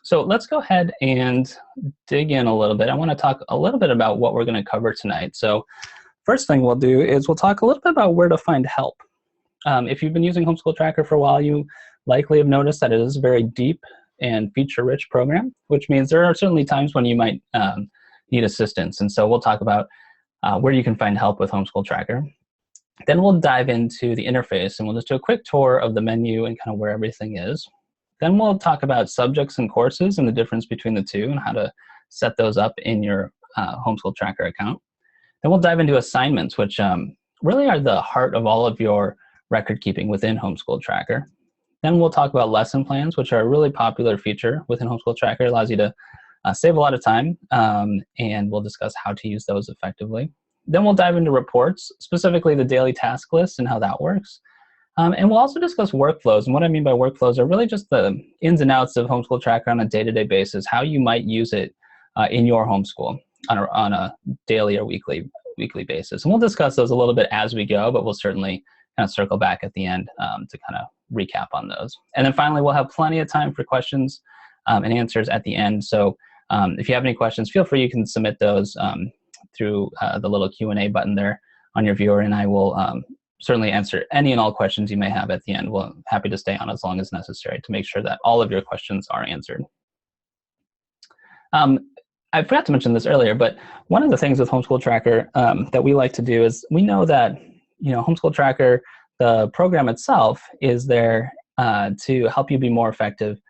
So let's go ahead and dig in a little bit. I want to talk a little bit about what we're going to cover tonight. So first thing we'll do is we'll talk a little bit about where to find help. If you've been using Homeschool Tracker for a while, you likely have noticed that it is a very deep and feature-rich program, which means there are certainly times when you might need assistance. And so we'll talk about where you can find help with Homeschool Tracker. Then we'll dive into the interface, and we'll just do a quick tour of the menu and kind of where everything is. Then we'll talk about subjects and courses and the difference between the two and how to set those up in your Homeschool Tracker account. Then we'll dive into assignments, which really are the heart of all of your record keeping within Homeschool Tracker. Then we'll talk about lesson plans, which are a really popular feature within Homeschool Tracker. It allows you to save a lot of time, and we'll discuss how to use those effectively. Then we'll dive into reports, specifically the daily task list and how that works. And we'll also discuss workflows. And what I mean by workflows are really just the ins and outs of Homeschool Tracker on a day-to-day basis, how you might use it in your homeschool on a daily or weekly basis. And we'll discuss those a little bit as we go, but we'll certainly kind of circle back at the end to kind of recap on those. And then finally, we'll have plenty of time for questions and answers at the end. So if you have any questions, feel free, you can submit those through the little Q&A button there on your viewer, and I will certainly answer any and all questions you may have at the end. We're happy to stay on as long as necessary to make sure that all of your questions are answered. I forgot to mention this earlier, but one of the things with Homeschool Tracker that we like to do is we know that Homeschool Tracker, the program itself, is there to help you be more effective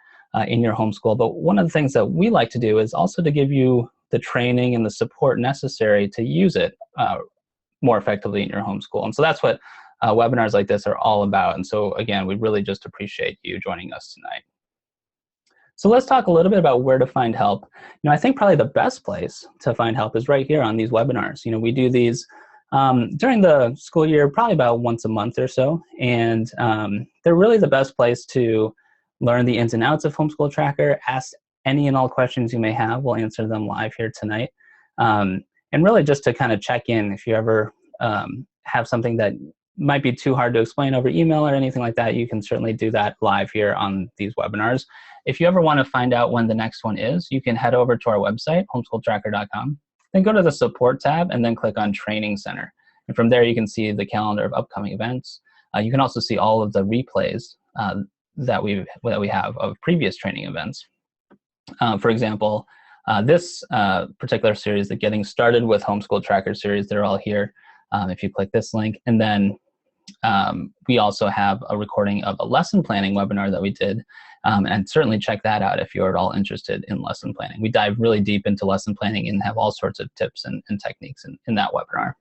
in your homeschool. But one of the things that we like to do is also to give you the training and the support necessary to use it more effectively in your homeschool. And so that's what webinars like this are all about. And so again, we really just appreciate you joining us tonight. So let's talk a little bit about where to find help. I think probably the best place to find help is right here on these webinars. We do these during the school year, probably about once a month or so. And they're really the best place to learn the ins and outs of Homeschool Tracker, ask any and all questions you may have. We'll answer them live here tonight. And really just to kind of check in if you ever have something that might be too hard to explain over email or anything like that, you can certainly do that live here on these webinars. If you ever want to find out when the next one is, you can head over to our website, homeschooltracker.com, then go to the support tab and then click on Training Center. And from there you can see the calendar of upcoming events. You can also see all of the replays that we have of previous training events. For example, this particular series, the Getting Started with Homeschool Tracker series, they're all here if you click this link. And then we also have a recording of a lesson planning webinar that we did, and certainly check that out if you're at all interested in lesson planning. We dive really deep into lesson planning and have all sorts of tips and techniques in that webinar.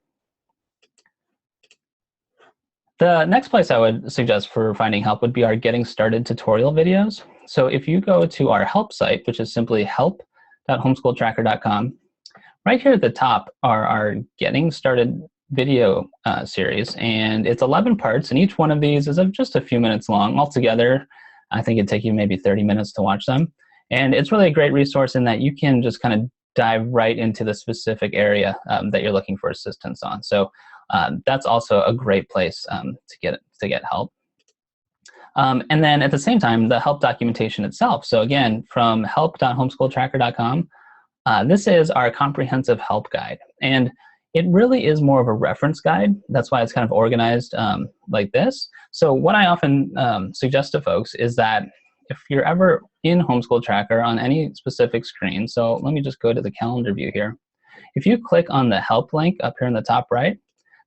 The next place I would suggest for finding help would be our Getting Started tutorial videos. So if you go to our help site, which is simply help.homeschooltracker.com, right here at the top are our Getting Started video series, and it's 11 parts, and each one of these is just a few minutes long. Altogether, I think it'd take you maybe 30 minutes to watch them. And it's really a great resource in that you can just kind of dive right into the specific area that you're looking for assistance on. So that's also a great place to get help. And then at the same time, the help documentation itself. So again, from help.homeschooltracker.com, this is our comprehensive help guide. And it really is more of a reference guide. That's why it's kind of organized like this. So what I often suggest to folks is that if you're ever in Homeschool Tracker on any specific screen, so let me just go to the calendar view here. If you click on the help link up here in the top right,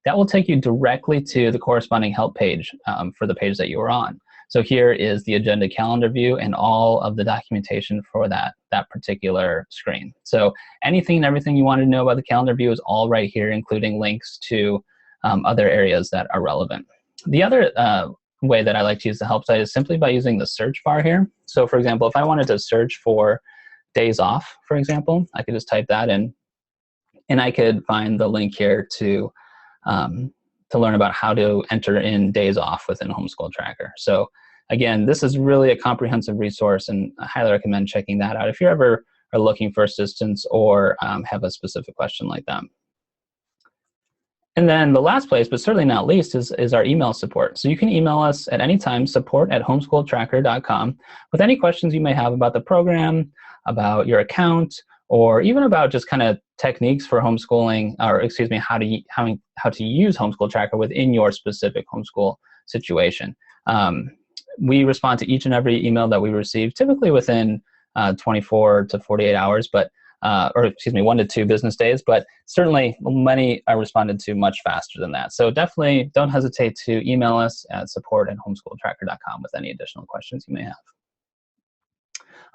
that will take you directly to the corresponding help page for the page that you were on. So here is the agenda calendar view and all of the documentation for that particular screen. So anything and everything you want to know about the calendar view is all right here, including links to other areas that are relevant. The other way that I like to use the help site is simply by using the search bar here. So for example, if I wanted to search for days off, for example, I could just type that in, and I could find the link here to learn about how to enter in days off within Homeschool Tracker. So again, this is really a comprehensive resource, and I highly recommend checking that out if you ever are looking for assistance or have a specific question like that. And then the last place, but certainly not least, is our email support. So you can email us at any time, support@homeschooltracker.com, with any questions you may have about the program, about your account, or even about just kind of techniques for homeschooling, or excuse me, how to use Homeschool Tracker within your specific homeschool situation. We respond to each and every email that we receive, typically within 24 to 48 hours, but or excuse me, 1 to 2 business days, but certainly many are responded to much faster than that. So definitely don't hesitate to email us at support@homeschooltracker.com with any additional questions you may have.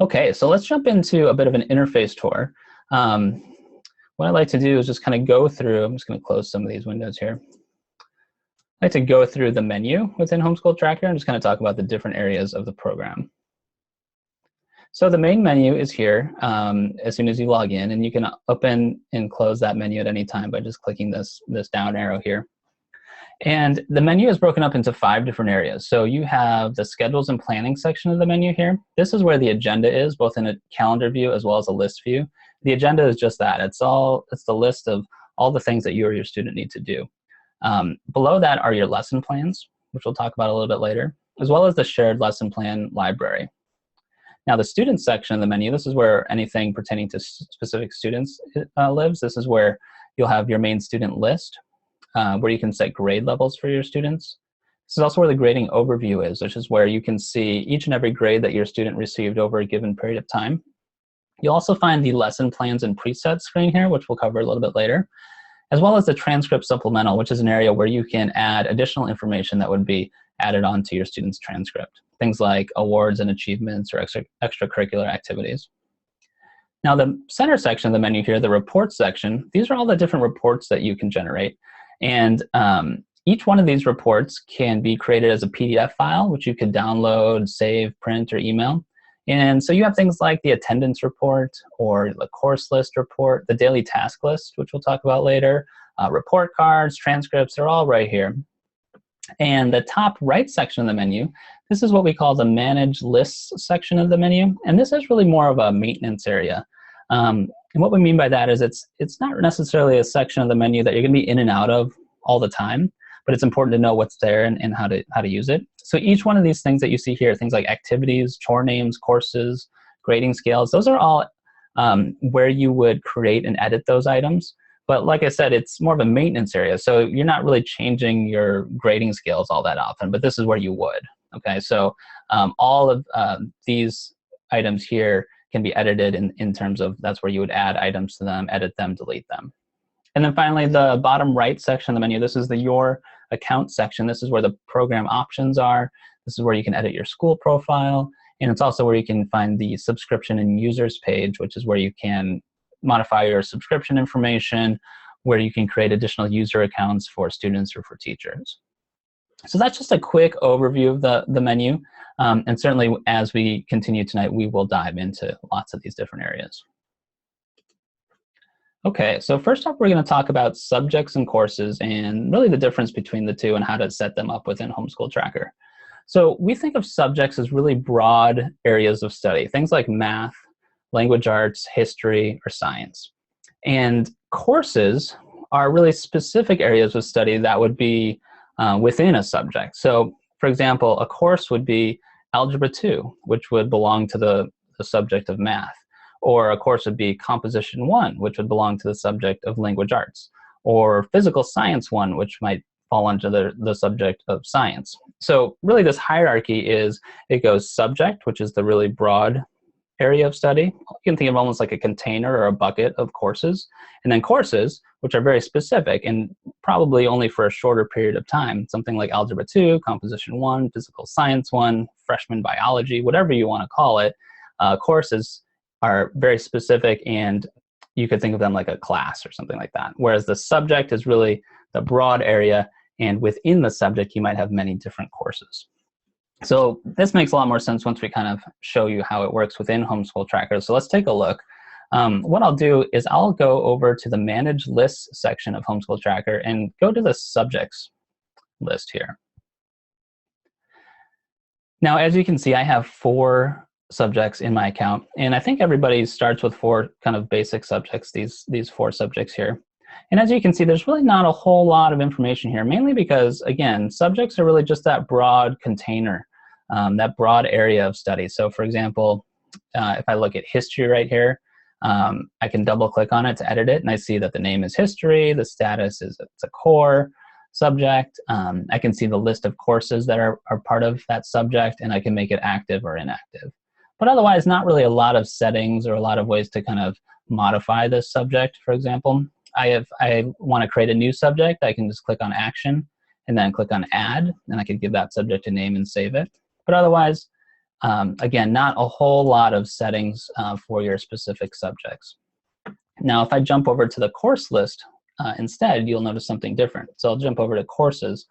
Okay, so let's jump into a bit of an interface tour. What I'd like to do is just kind of go through, I'm just going to close some of these windows here. I'd like to go through the menu within Homeschool Tracker and just kind of talk about the different areas of the program. So the main menu is here as soon as you log in, and you can open and close that menu at any time by just clicking this down arrow here. And the menu is broken up into 5 different areas. So you have the schedules and planning section of the menu here. This is where the agenda is, both in a calendar view as well as a list view. The agenda is just that. It's the list of all the things that you or your student need to do. Below that are your lesson plans, which we'll talk about a little bit later, as well as the shared lesson plan library. Now, the students section of the menu, this is where anything pertaining to specific students lives. This is where you'll have your main student list, where you can set grade levels for your students. This is also where the grading overview is, which is where you can see each and every grade that your student received over a given period of time. You'll also find the lesson plans and presets screen here, which we'll cover a little bit later, as well as the transcript supplemental, which is an area where you can add additional information that would be added onto your student's transcript. Things like awards and achievements or extracurricular activities. Now, the center section of the menu here, the reports section, these are all the different reports that you can generate. And each one of these reports can be created as a PDF file, which you could download, save, print, or email. And so you have things like the attendance report or the course list report, the daily task list, which we'll talk about later, report cards, transcripts, they're all right here. And the top right section of the menu, this is what we call the Manage Lists section of the menu. And this is really more of a maintenance area. And what we mean by that is it's not necessarily a section of the menu that you're going to be in and out of all the time, but it's important to know what's there and how to use it. So each one of these things that you see here, things like activities, chore names, courses, grading scales, those are all where you would create and edit those items. But like I said, it's more of a maintenance area. So you're not really changing your grading scales all that often, but this is where you would. Okay, so all of these items here can be edited in terms of that's where you would add items to them, edit them, delete them. And then finally, the bottom right section of the menu, this is the Your Account section. This is where the program options are. This is where you can edit your school profile. And it's also where you can find the subscription and users page, which is where you can modify your subscription information, where you can create additional user accounts for students or for teachers. So that's just a quick overview of the menu. And certainly as we continue tonight, we will dive into lots of these different areas. Okay, so first up, we're going to talk about subjects and courses and really the difference between the two and how to set them up within Homeschool Tracker. So we think of subjects as really broad areas of study, things like math, language arts, history, or science. And courses are really specific areas of study that would be within a subject. So for example, a course would be Algebra 2, which would belong to the subject of math. Or a course would be Composition 1, which would belong to the subject of language arts. Or Physical Science 1, which might fall under the subject of science. So really this hierarchy is, it goes subject, which is the really broad area of study. You can think of almost like a container or a bucket of courses. And then courses, which are very specific and probably only for a shorter period of time. Something like Algebra 2, Composition 1, Physical Science 1, Freshman Biology, whatever you want to call it. Courses are very specific, and you could think of them like a class or something like that. Whereas the subject is really the broad area, and within the subject, you might have many different courses. So this makes a lot more sense once we kind of show you how it works within Homeschool Tracker. So let's take a look. What I'll do is I'll go over to the Manage Lists section of Homeschool Tracker and go to the subjects list here. Now, as you can see, I have 4 subjects in my account, and I think everybody starts with 4 kind of basic subjects, these 4 subjects here. And as you can see, there's really not a whole lot of information here, mainly because, again, subjects are really just that broad container, that broad area of study. So for example, if I look at history right here, I can double click on it to edit it, and I see that the name is history, the status is it's a core subject. I can see the list of courses that are part of that subject, and I can make it active or inactive. But otherwise, not really a lot of settings or a lot of ways to kind of modify this subject. For example, I want to create a new subject. I can just click on action and then click on add, and I could give that subject a name and save it. But otherwise, again, not a whole lot of settings for your specific subjects. Now, if I jump over to the course list instead, you'll notice something different. So I'll jump over to courses.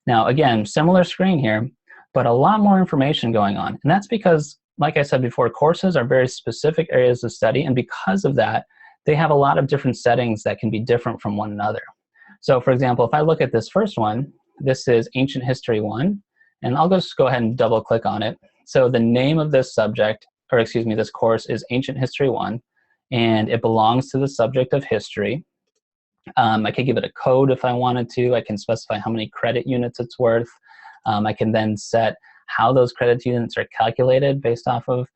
Now, again, similar screen here, but a lot more information going on. And that's because, like I said before, courses are very specific areas of study, and because of that, they have a lot of different settings that can be different from one another. So for example, if I look at this first one, this is Ancient History 1, and I'll just go ahead and double click on it. So the name of this subject, or excuse me, this course is Ancient History 1, and it belongs to the subject of history. I could give it a code if I wanted to. I can specify how many credit units it's worth. I can then set how those credit units are calculated based off of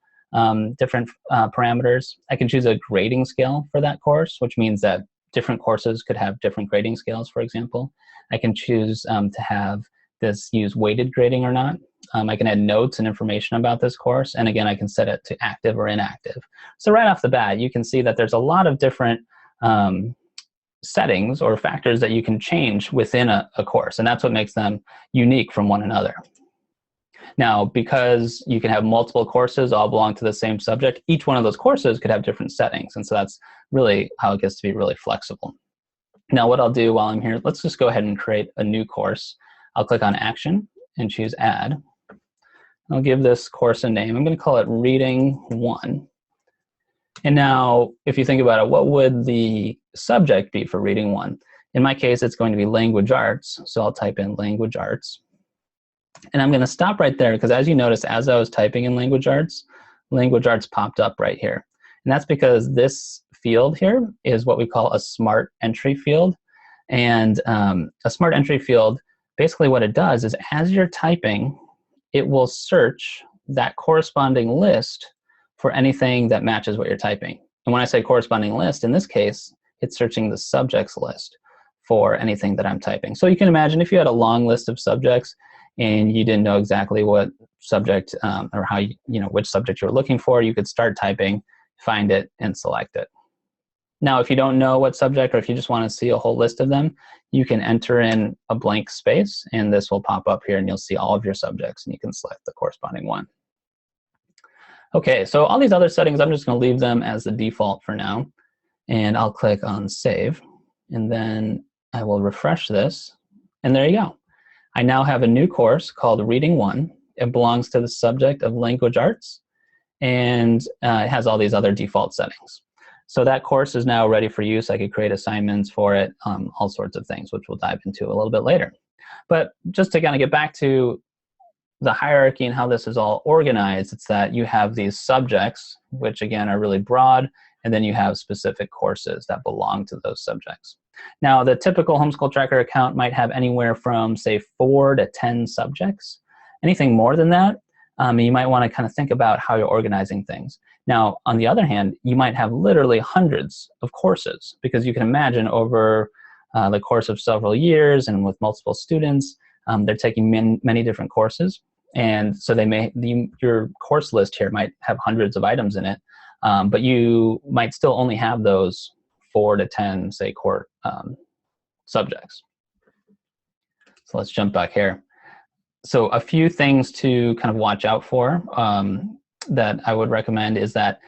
different parameters. I can choose a grading scale for that course, which means that different courses could have different grading scales, for example. I can choose to have this use weighted grading or not. I can add notes and information about this course, and again, I can set it to active or inactive. So right off the bat, you can see that there's a lot of different settings or factors that you can change within a course, and that's what makes them unique from one another. Now, because you can have multiple courses all belong to the same subject, each one of those courses could have different settings, and so that's really how it gets to be really flexible. Now, what I'll do while I'm here, let's just go ahead and create a new course. I'll click on Action and choose Add. I'll give this course a name. I'm going to call it Reading 1. And now, if you think about it, what would the subject be for Reading 1? In my case, it's going to be Language Arts, so I'll type in Language Arts. And I'm going to stop right there because, as you notice, as I was typing in Language Arts popped up right here. And that's because this field here is what we call a smart entry field. And a smart entry field, basically what it does is as you're typing, it will search that corresponding list for anything that matches what you're typing. And when I say corresponding list, in this case, it's searching the subjects list for anything that I'm typing. So you can imagine if you had a long list of subjects and you didn't know exactly what subject or how which subject you were looking for, you could start typing, find it, and select it. Now, if you don't know what subject, or if you just want to see a whole list of them, you can enter in a blank space, and this will pop up here, and you'll see all of your subjects, and you can select the corresponding one. Okay, so all these other settings, I'm just going to leave them as the default for now, and I'll click on Save, and then I will refresh this, and there you go. I now have a new course called Reading 1. It belongs to the subject of Language Arts, and it has all these other default settings. So that course is now ready for use. I could create assignments for it, all sorts of things, which we'll dive into a little bit later. But just to kind of get back to the hierarchy and how this is all organized, it's that you have these subjects, which again are really broad, and then you have specific courses that belong to those subjects. Now, the typical Homeschool Tracker account might have anywhere from, say, 4 to 10 subjects. Anything more than that, you might want to kind of think about how you're organizing things. Now, on the other hand, you might have literally hundreds of courses, because you can imagine over the course of several years and with multiple students, they're taking many different courses. And so your course list here might have hundreds of items in it, but you might still only have those 4 to 10, say, core subjects. So let's jump back here. So a few things to kind of watch out for that I would recommend is that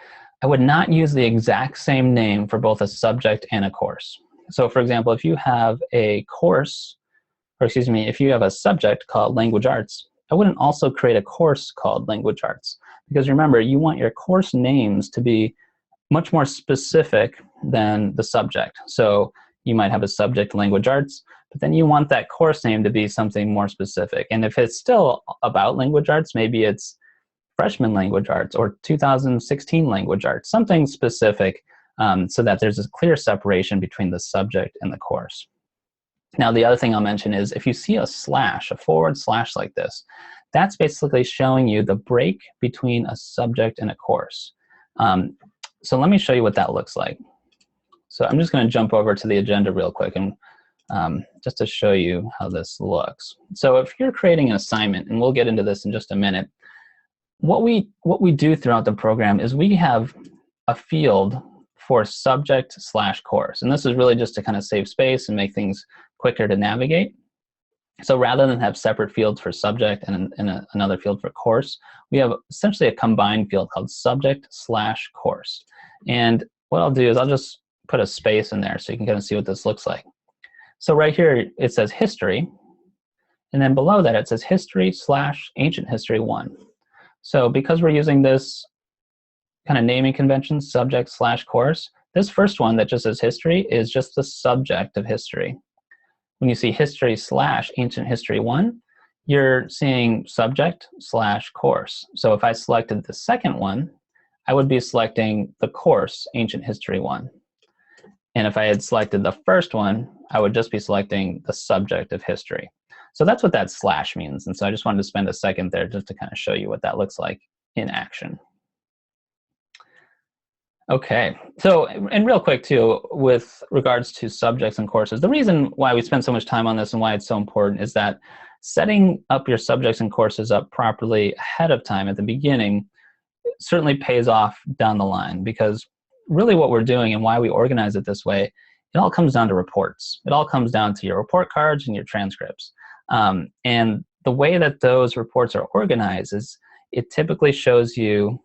I would not use the exact same name for both a subject and a course. So for example, if you have a course, or excuse me, if you have a subject called Language Arts, I wouldn't also create a course called Language Arts, because remember, you want your course names to be much more specific than the subject. So you might have a subject Language Arts, but then you want that course name to be something more specific. And if it's still about language arts, maybe it's Freshman Language Arts or 2016 Language Arts, something specific so that there's a clear separation between the subject and the course. Now, the other thing I'll mention is if you see a slash, a forward slash like this, that's basically showing you the break between a subject and a course. So let me show you what that looks like. So I'm just going to jump over to the agenda real quick and just to show you how this looks. So if you're creating an assignment, and we'll get into this in just a minute, what we do throughout the program is we have a field for subject/course. And this is really just to kind of save space and make things quicker to navigate. So rather than have separate fields for subject and another field for course, we have essentially a combined field called subject/course. And what I'll do is I'll just put a space in there so you can kind of see what this looks like. So right here, it says history. And then below that, it says history/ancient history 1. So because we're using this kind of naming convention, subject/course, this first one that just says history is just the subject of history. When you see history/ancient history 1, you're seeing subject/course. So if I selected the second one, I would be selecting the course, ancient history 1. And if I had selected the first one, I would just be selecting the subject of history. So that's what that slash means. And so I just wanted to spend a second there just to kind of show you what that looks like in action. Okay, so and real quick too, with regards to subjects and courses, the reason why we spend so much time on this and why it's so important is that setting up your subjects and courses up properly ahead of time at the beginning certainly pays off down the line, because really what we're doing and why we organize it this way, it all comes down to reports. It all comes down to your report cards and your transcripts. And the way that those reports are organized is it typically shows you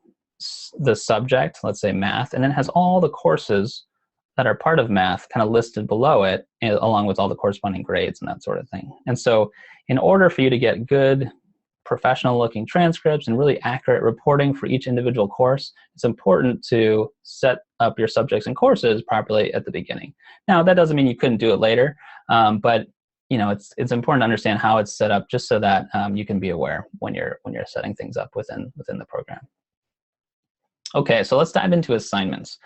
the subject, let's say math, and then has all the courses that are part of math kind of listed below it, along with all the corresponding grades and that sort of thing. And so in order for you to get good professional looking transcripts and really accurate reporting for each individual course, it's important to set up your subjects and courses properly at the beginning. Now, that doesn't mean you couldn't do it later, but you know, it's important to understand how it's set up just so that you can be aware when you're setting things up within the program. Okay, so let's dive into assignments.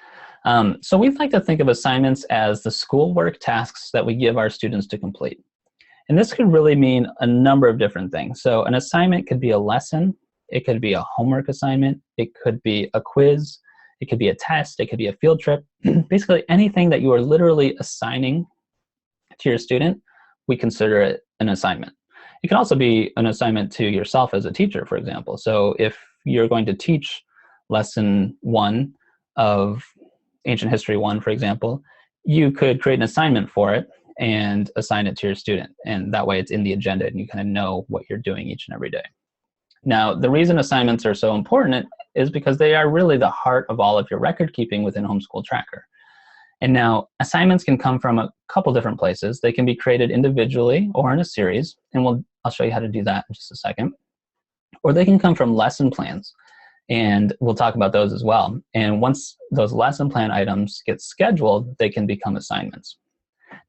So we'd like to think of assignments as the schoolwork tasks that we give our students to complete. And this could really mean a number of different things. So an assignment could be a lesson, it could be a homework assignment, it could be a quiz, it could be a test, it could be a field trip. Basically anything that you are literally assigning to your student, we consider it an assignment. It can also be an assignment to yourself as a teacher, for example. So if you're going to teach lesson 1 of Ancient History 1, for example, you could create an assignment for it and assign it to your student. And that way it's in the agenda and you kind of know what you're doing each and every day. Now, the reason assignments are so important is because they are really the heart of all of your record keeping within Homeschool Tracker. And now assignments can come from a couple different places. They can be created individually or in a series, and I'll show you how to do that in just a second. Or they can come from lesson plans, and we'll talk about those as well. And once those lesson plan items get scheduled, they can become assignments.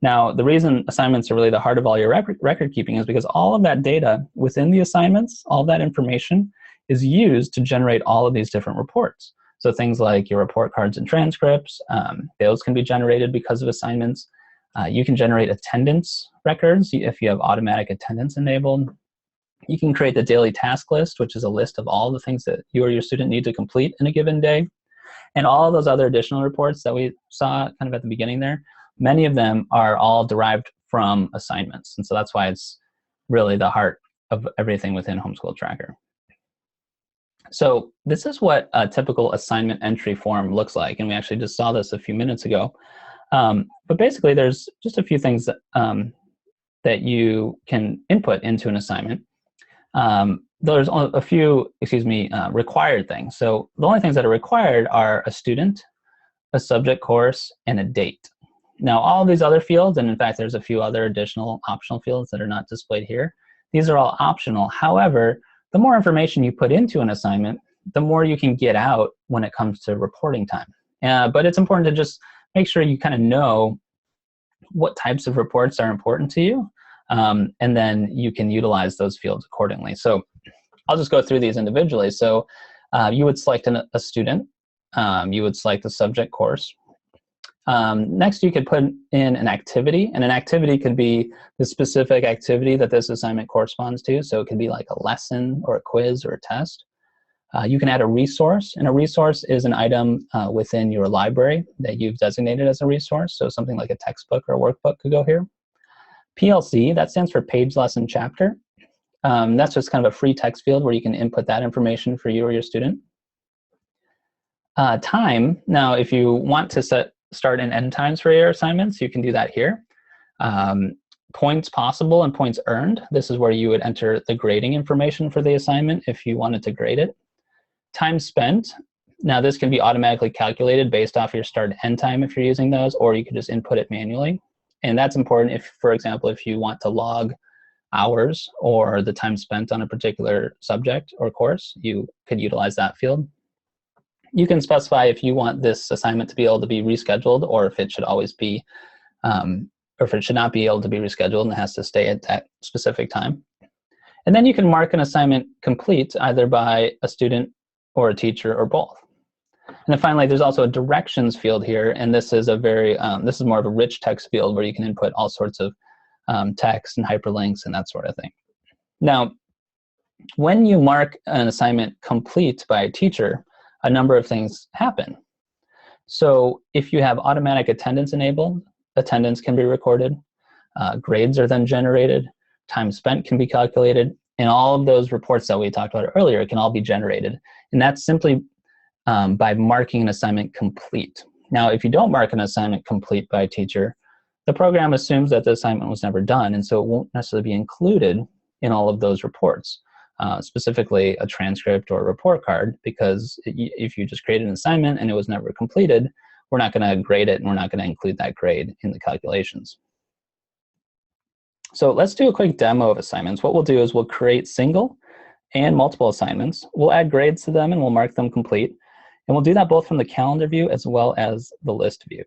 Now, the reason assignments are really the heart of all your record keeping is because all of that data within the assignments, all that information is used to generate all of these different reports. So things like your report cards and transcripts, those can be generated because of assignments. You can generate attendance records if you have automatic attendance enabled. You can create the daily task list, which is a list of all the things that you or your student need to complete in a given day. And all of those other additional reports that we saw kind of at the beginning there, many of them are all derived from assignments. And so that's why it's really the heart of everything within Homeschool Tracker. So this is what a typical assignment entry form looks like. And we actually just saw this a few minutes ago. But basically, there's just a few things that, that you can input into an assignment. There's a few, required things. So the only things that are required are a student, a subject course, and a date. Now, all of these other fields, and in fact, there's a few other additional optional fields that are not displayed here. These are all optional. However, the more information you put into an assignment, the more you can get out when it comes to reporting time. But it's important to just make sure you kind of know what types of reports are important to you, and then you can utilize those fields accordingly. So I'll just go through these individually. So you would select a student, you would select the subject course, Next, you could put in an activity, and an activity could be the specific activity that this assignment corresponds to. So it could be like a lesson or a quiz or a test. You can add a resource, and a resource is an item within your library that you've designated as a resource. So something like a textbook or a workbook could go here. PLC, that stands for page, lesson, chapter. That's just kind of a free text field where you can input that information for you or your student. Time, now if you want to set start and end times for your assignments, you can do that here. Points possible and points earned, this is where you would enter the grading information for the assignment if you wanted to grade it. Time spent, now this can be automatically calculated based off your start and end time if you're using those, or you could just input it manually. And that's important if, for example, if you want to log hours or the time spent on a particular subject or course, you could utilize that field. You can specify if you want this assignment to be able to be rescheduled, or if it should always be, or if it should not be able to be rescheduled and it has to stay at that specific time. And then you can mark an assignment complete either by a student or a teacher or both. And then finally, there's also a directions field here, and this is a very, this is more of a rich text field where you can input all sorts of text and hyperlinks and that sort of thing. Now, when you mark an assignment complete by a teacher, a number of things happen. So if you have automatic attendance enabled, attendance can be recorded, grades are then generated, time spent can be calculated, and all of those reports that we talked about earlier can all be generated. And that's simply by marking an assignment complete. Now, if you don't mark an assignment complete by a teacher, the program assumes that the assignment was never done, and so it won't necessarily be included in all of those reports, specifically a transcript or a report card, because if you just created an assignment and it was never completed, we're not going to grade it and we're not going to include that grade in the calculations. So let's do a quick demo of assignments. What we'll do is we'll create single and multiple assignments. We'll add grades to them and we'll mark them complete. And we'll do that both from the calendar view as well as the list view.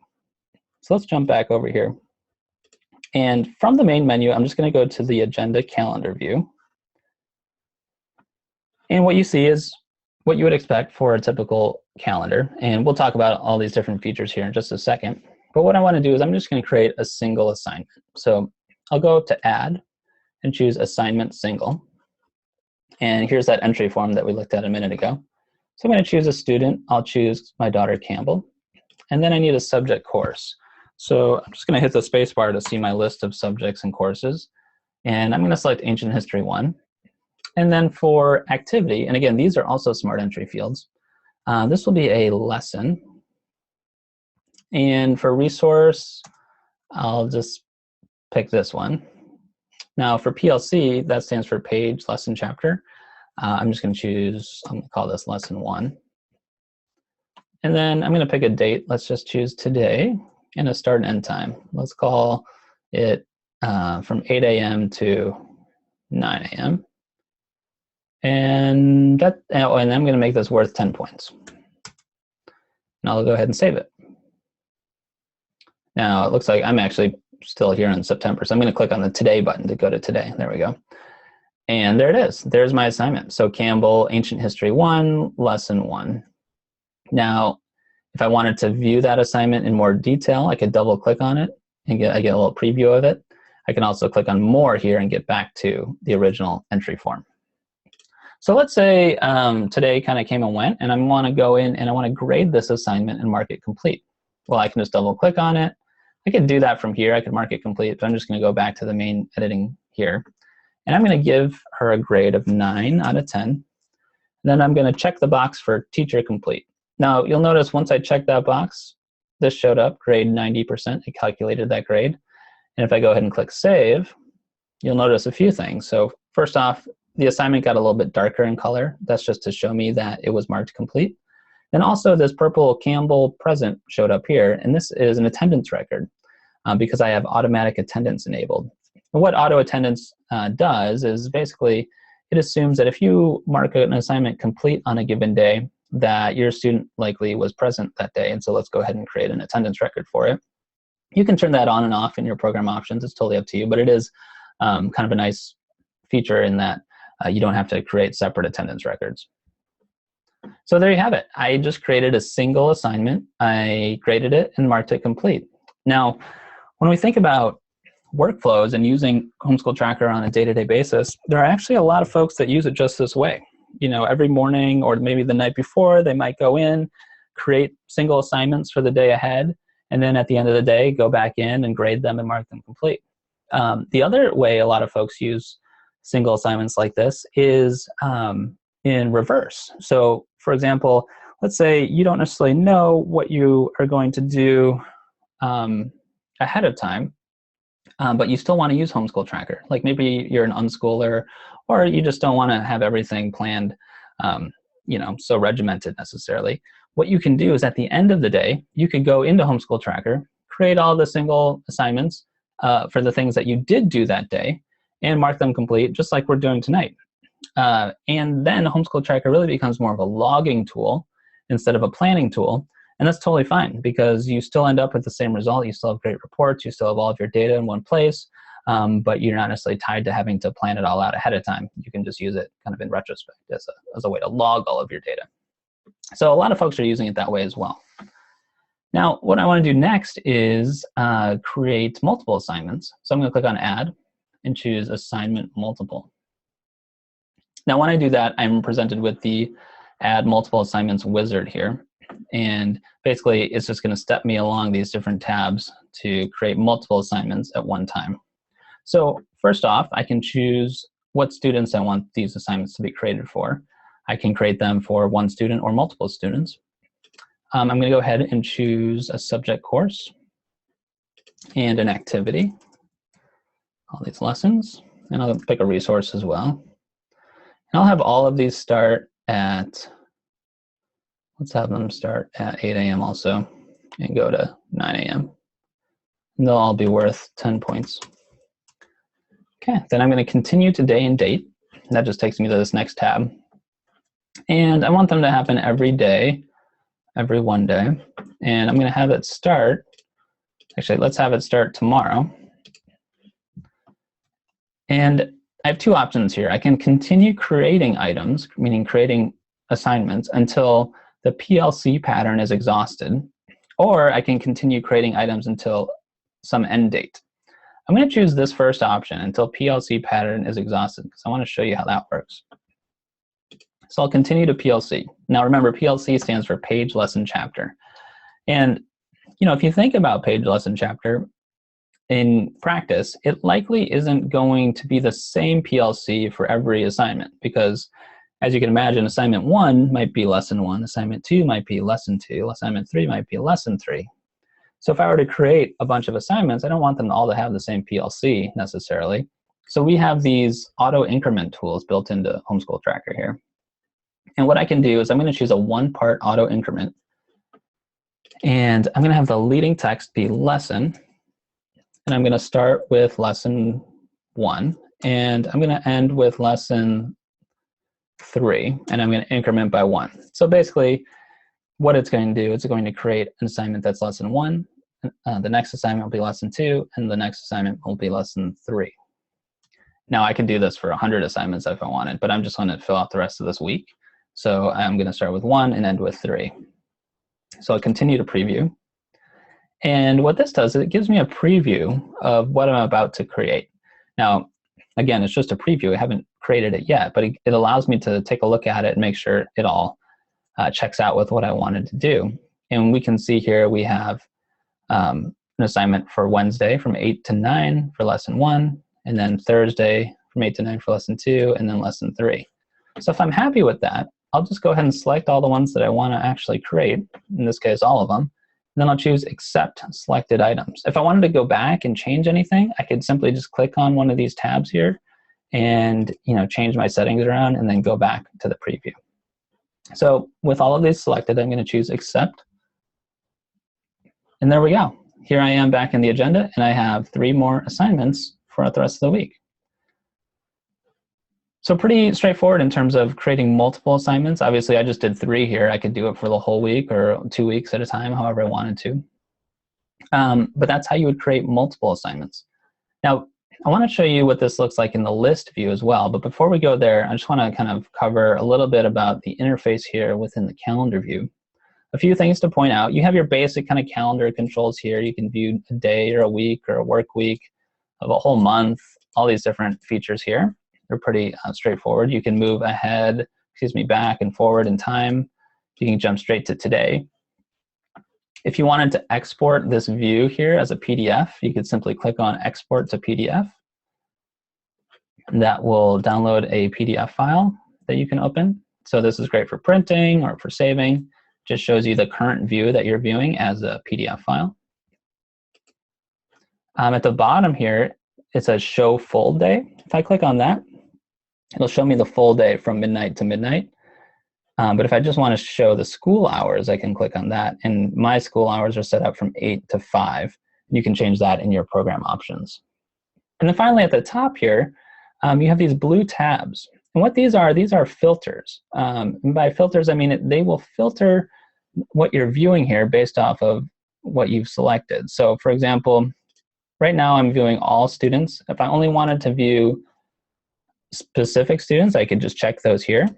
So let's jump back over here. And from the main menu, I'm just going to go to the agenda calendar view. And what you see is what you would expect for a typical calendar. And we'll talk about all these different features here in just a second. But what I want to do is I'm just going to create a single assignment. So I'll go to Add and choose Assignment Single. And here's that entry form that we looked at a minute ago. So I'm going to choose a student. I'll choose my daughter Campbell. And then I need a subject course. So I'm just going to hit the space bar to see my list of subjects and courses. And I'm going to select Ancient History 1. And then for activity, and again, these are also smart entry fields. This will be a lesson. And for resource, I'll just pick this one. Now for PLC, that stands for page, lesson, chapter. I'm just going to choose, I'm going to call this lesson 1. And then I'm going to pick a date. Let's just choose today and a start and end time. Let's call it from 8 a.m. to 9 a.m. And I'm going to make this worth 10 points. And I'll go ahead and save it. Now it looks like I'm actually still here in September. So I'm going to click on the Today button to go to today. There we go. And there it is. There's my assignment. So Campbell, Ancient History 1, Lesson 1. Now, if I wanted to view that assignment in more detail, I could double click on it and I get a little preview of it. I can also click on More here and get back to the original entry form. So let's say today kind of came and went, and I want to go in and I want to grade this assignment and mark it complete. Well, I can just double click on it. I can do that from here. I can mark it complete, but I'm just going to go back to the main editing here. And I'm going to give her a grade of 9 out of 10. Then I'm going to check the box for teacher complete. Now, you'll notice once I checked that box, this showed up, grade 90%. It calculated that grade. And if I go ahead and click Save, you'll notice a few things. So first off, the assignment got a little bit darker in color. That's just to show me that it was marked complete. And also this purple Campbell present showed up here, and this is an attendance record because I have automatic attendance enabled. And what auto attendance does is basically it assumes that if you mark an assignment complete on a given day, that your student likely was present that day. And so let's go ahead and create an attendance record for it. You can turn that on and off in your program options. It's totally up to you, but it is kind of a nice feature in that you don't have to create separate attendance records. So there you have it. I just created a single assignment. I graded it and marked it complete. Now, when we think about workflows and using Homeschool Tracker on a day-to-day basis, there are actually a lot of folks that use it just this way. You know, every morning or maybe the night before, they might go in, create single assignments for the day ahead, and then at the end of the day, go back in and grade them and mark them complete. The other way a lot of folks use single assignments like this is in reverse. So, for example, let's say you don't necessarily know what you are going to do ahead of time, but you still want to use Homeschool Tracker. Like maybe you're an unschooler, or you just don't want to have everything planned, so regimented necessarily. What you can do is at the end of the day, you could go into Homeschool Tracker, create all the single assignments for the things that you did do that day, and mark them complete, just like we're doing tonight. And then Homeschool Tracker really becomes more of a logging tool instead of a planning tool. And that's totally fine, because you still end up with the same result. You still have great reports. You still have all of your data in one place, but you're not necessarily tied to having to plan it all out ahead of time. You can just use it kind of in retrospect as a way to log all of your data. So a lot of folks are using it that way as well. Now, what I want to do next is create multiple assignments. So I'm going to click on Add and choose Assignment Multiple. Now, when I do that, I'm presented with the Add Multiple Assignments wizard here. And basically, it's just going to step me along these different tabs to create multiple assignments at one time. So first off, I can choose what students I want these assignments to be created for. I can create them for one student or multiple students. I'm going to go ahead and choose a subject course and an activity, all these lessons, and I'll pick a resource as well. And I'll have all of these start at, let's have them start at 8 a.m. also and go to 9 a.m. And they'll all be worth 10 points. Okay, then I'm going to continue to day and date. That just takes me to this next tab. And I want them to happen every day, every one day. And I'm going to have it start, actually, let's have it start tomorrow. And I have two options here. I can continue creating items, meaning creating assignments, until the PLC pattern is exhausted, or I can continue creating items until some end date. I'm going to choose this first option, until PLC pattern is exhausted, because I want to show you how that works. So I'll continue to PLC. Now remember, PLC stands for Page Lesson Chapter. And if you think about Page Lesson Chapter, in practice, it likely isn't going to be the same PLC for every assignment, because as you can imagine, assignment 1 might be lesson 1, assignment 2 might be lesson 2, assignment 3 might be lesson 3. So if I were to create a bunch of assignments, I don't want them all to have the same PLC necessarily. So we have these auto increment tools built into Homeschool Tracker here. And what I can do is I'm going to choose a one-part auto increment, and I'm going to have the leading text be lesson. And I'm going to start with lesson 1, and I'm going to end with lesson 3, and I'm going to increment by 1. So basically, what it's going to do, it's going to create an assignment that's lesson 1, the next assignment will be lesson 2, and the next assignment will be lesson 3. Now, I could do this for 100 assignments if I wanted, but I'm just going to fill out the rest of this week. So I'm going to start with 1 and end with 3. So I'll continue to preview. And what this does is it gives me a preview of what I'm about to create. Now, again, it's just a preview. I haven't created it yet, but it allows me to take a look at it and make sure it all checks out with what I wanted to do. And we can see here we have an assignment for Wednesday from 8 to 9 for lesson 1, and then Thursday from 8 to 9 for lesson 2, and then lesson 3. So if I'm happy with that, I'll just go ahead and select all the ones that I want to actually create, in this case, all of them. And then I'll choose Accept Selected Items. If I wanted to go back and change anything, I could simply just click on one of these tabs here and change my settings around and then go back to the preview. So with all of these selected, I'm going to choose Accept. And there we go. Here I am back in the agenda, and I have 3 more assignments for the rest of the week. So pretty straightforward in terms of creating multiple assignments. Obviously, I just did 3 here. I could do it for the whole week or 2 weeks at a time, however I wanted to. But that's how you would create multiple assignments. Now, I want to show you what this looks like in the list view as well. But before we go there, I just want to kind of cover a little bit about the interface here within the calendar view. A few things to point out. You have your basic kind of calendar controls here. You can view a day or a week or a work week of a whole month, all these different features here. They're pretty straightforward. You can move ahead, back and forward in time. You can jump straight to today. If you wanted to export this view here as a PDF, you could simply click on Export to PDF. That will download a PDF file that you can open. So this is great for printing or for saving. Just shows you the current view that you're viewing as a PDF file. At the bottom here, it says Show Full Day. If I click on that, it'll show me the full day from midnight to midnight. But if I just want to show the school hours, I can click on that. And my school hours are set up from 8 to 5. You can change that in your program options. And then finally at the top here, you have these blue tabs. And what these are filters. And by filters, I mean they will filter what you're viewing here based off of what you've selected. So for example, right now I'm viewing all students. If I only wanted to view specific students, I could just check those here.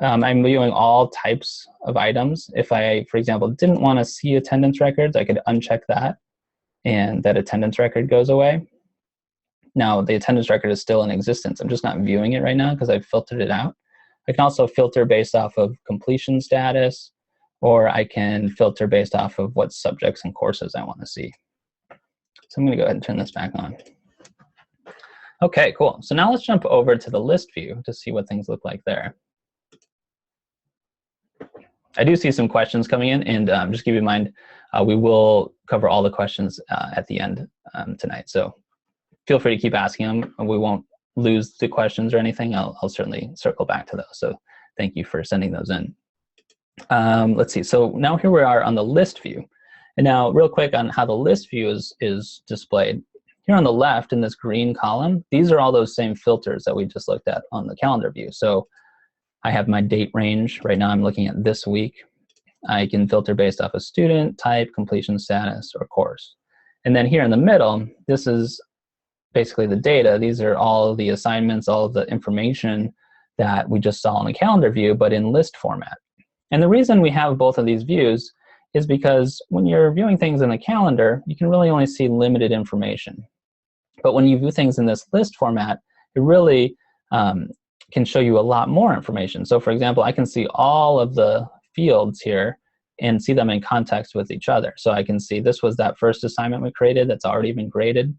I'm viewing all types of items. If I, for example, didn't want to see attendance records, I could uncheck that, and that attendance record goes away. Now, the attendance record is still in existence. I'm just not viewing it right now because I've filtered it out. I can also filter based off of completion status, or I can filter based off of what subjects and courses I want to see. So I'm going to go ahead and turn this back on. Okay, cool. So now let's jump over to the list view to see what things look like there. I do see some questions coming in, and just keep in mind, we will cover all the questions at the end tonight. So feel free to keep asking them. We won't lose the questions or anything. I'll certainly circle back to those. So thank you for sending those in. Let's see. So now here we are on the list view. And now real quick on how the list view is displayed. Here on the left in this green column, these are all those same filters that we just looked at on the calendar view. So I have my date range. Right now I'm looking at this week. I can filter based off of student, type, completion status, or course. And then here in the middle, this is basically the data. These are all of the assignments, all of the information that we just saw in the calendar view, but in list format. And the reason we have both of these views is because when you're viewing things in the calendar, you can really only see limited information. But when you view things in this list format, it really can show you a lot more information. So for example, I can see all of the fields here and see them in context with each other. So I can see this was that first assignment we created that's already been graded.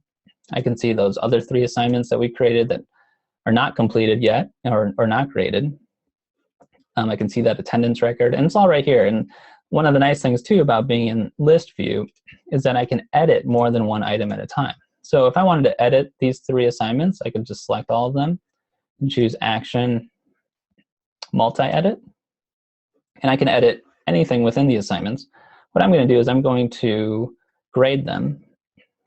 I can see those other 3 assignments that we created that are not completed yet or not graded. I can see that attendance record, and it's all right here. And one of the nice things too about being in list view is that I can edit more than one item at a time. So if I wanted to edit these 3 assignments, I could just select all of them and choose Action, Multi-Edit. And I can edit anything within the assignments. What I'm going to do is I'm going to grade them.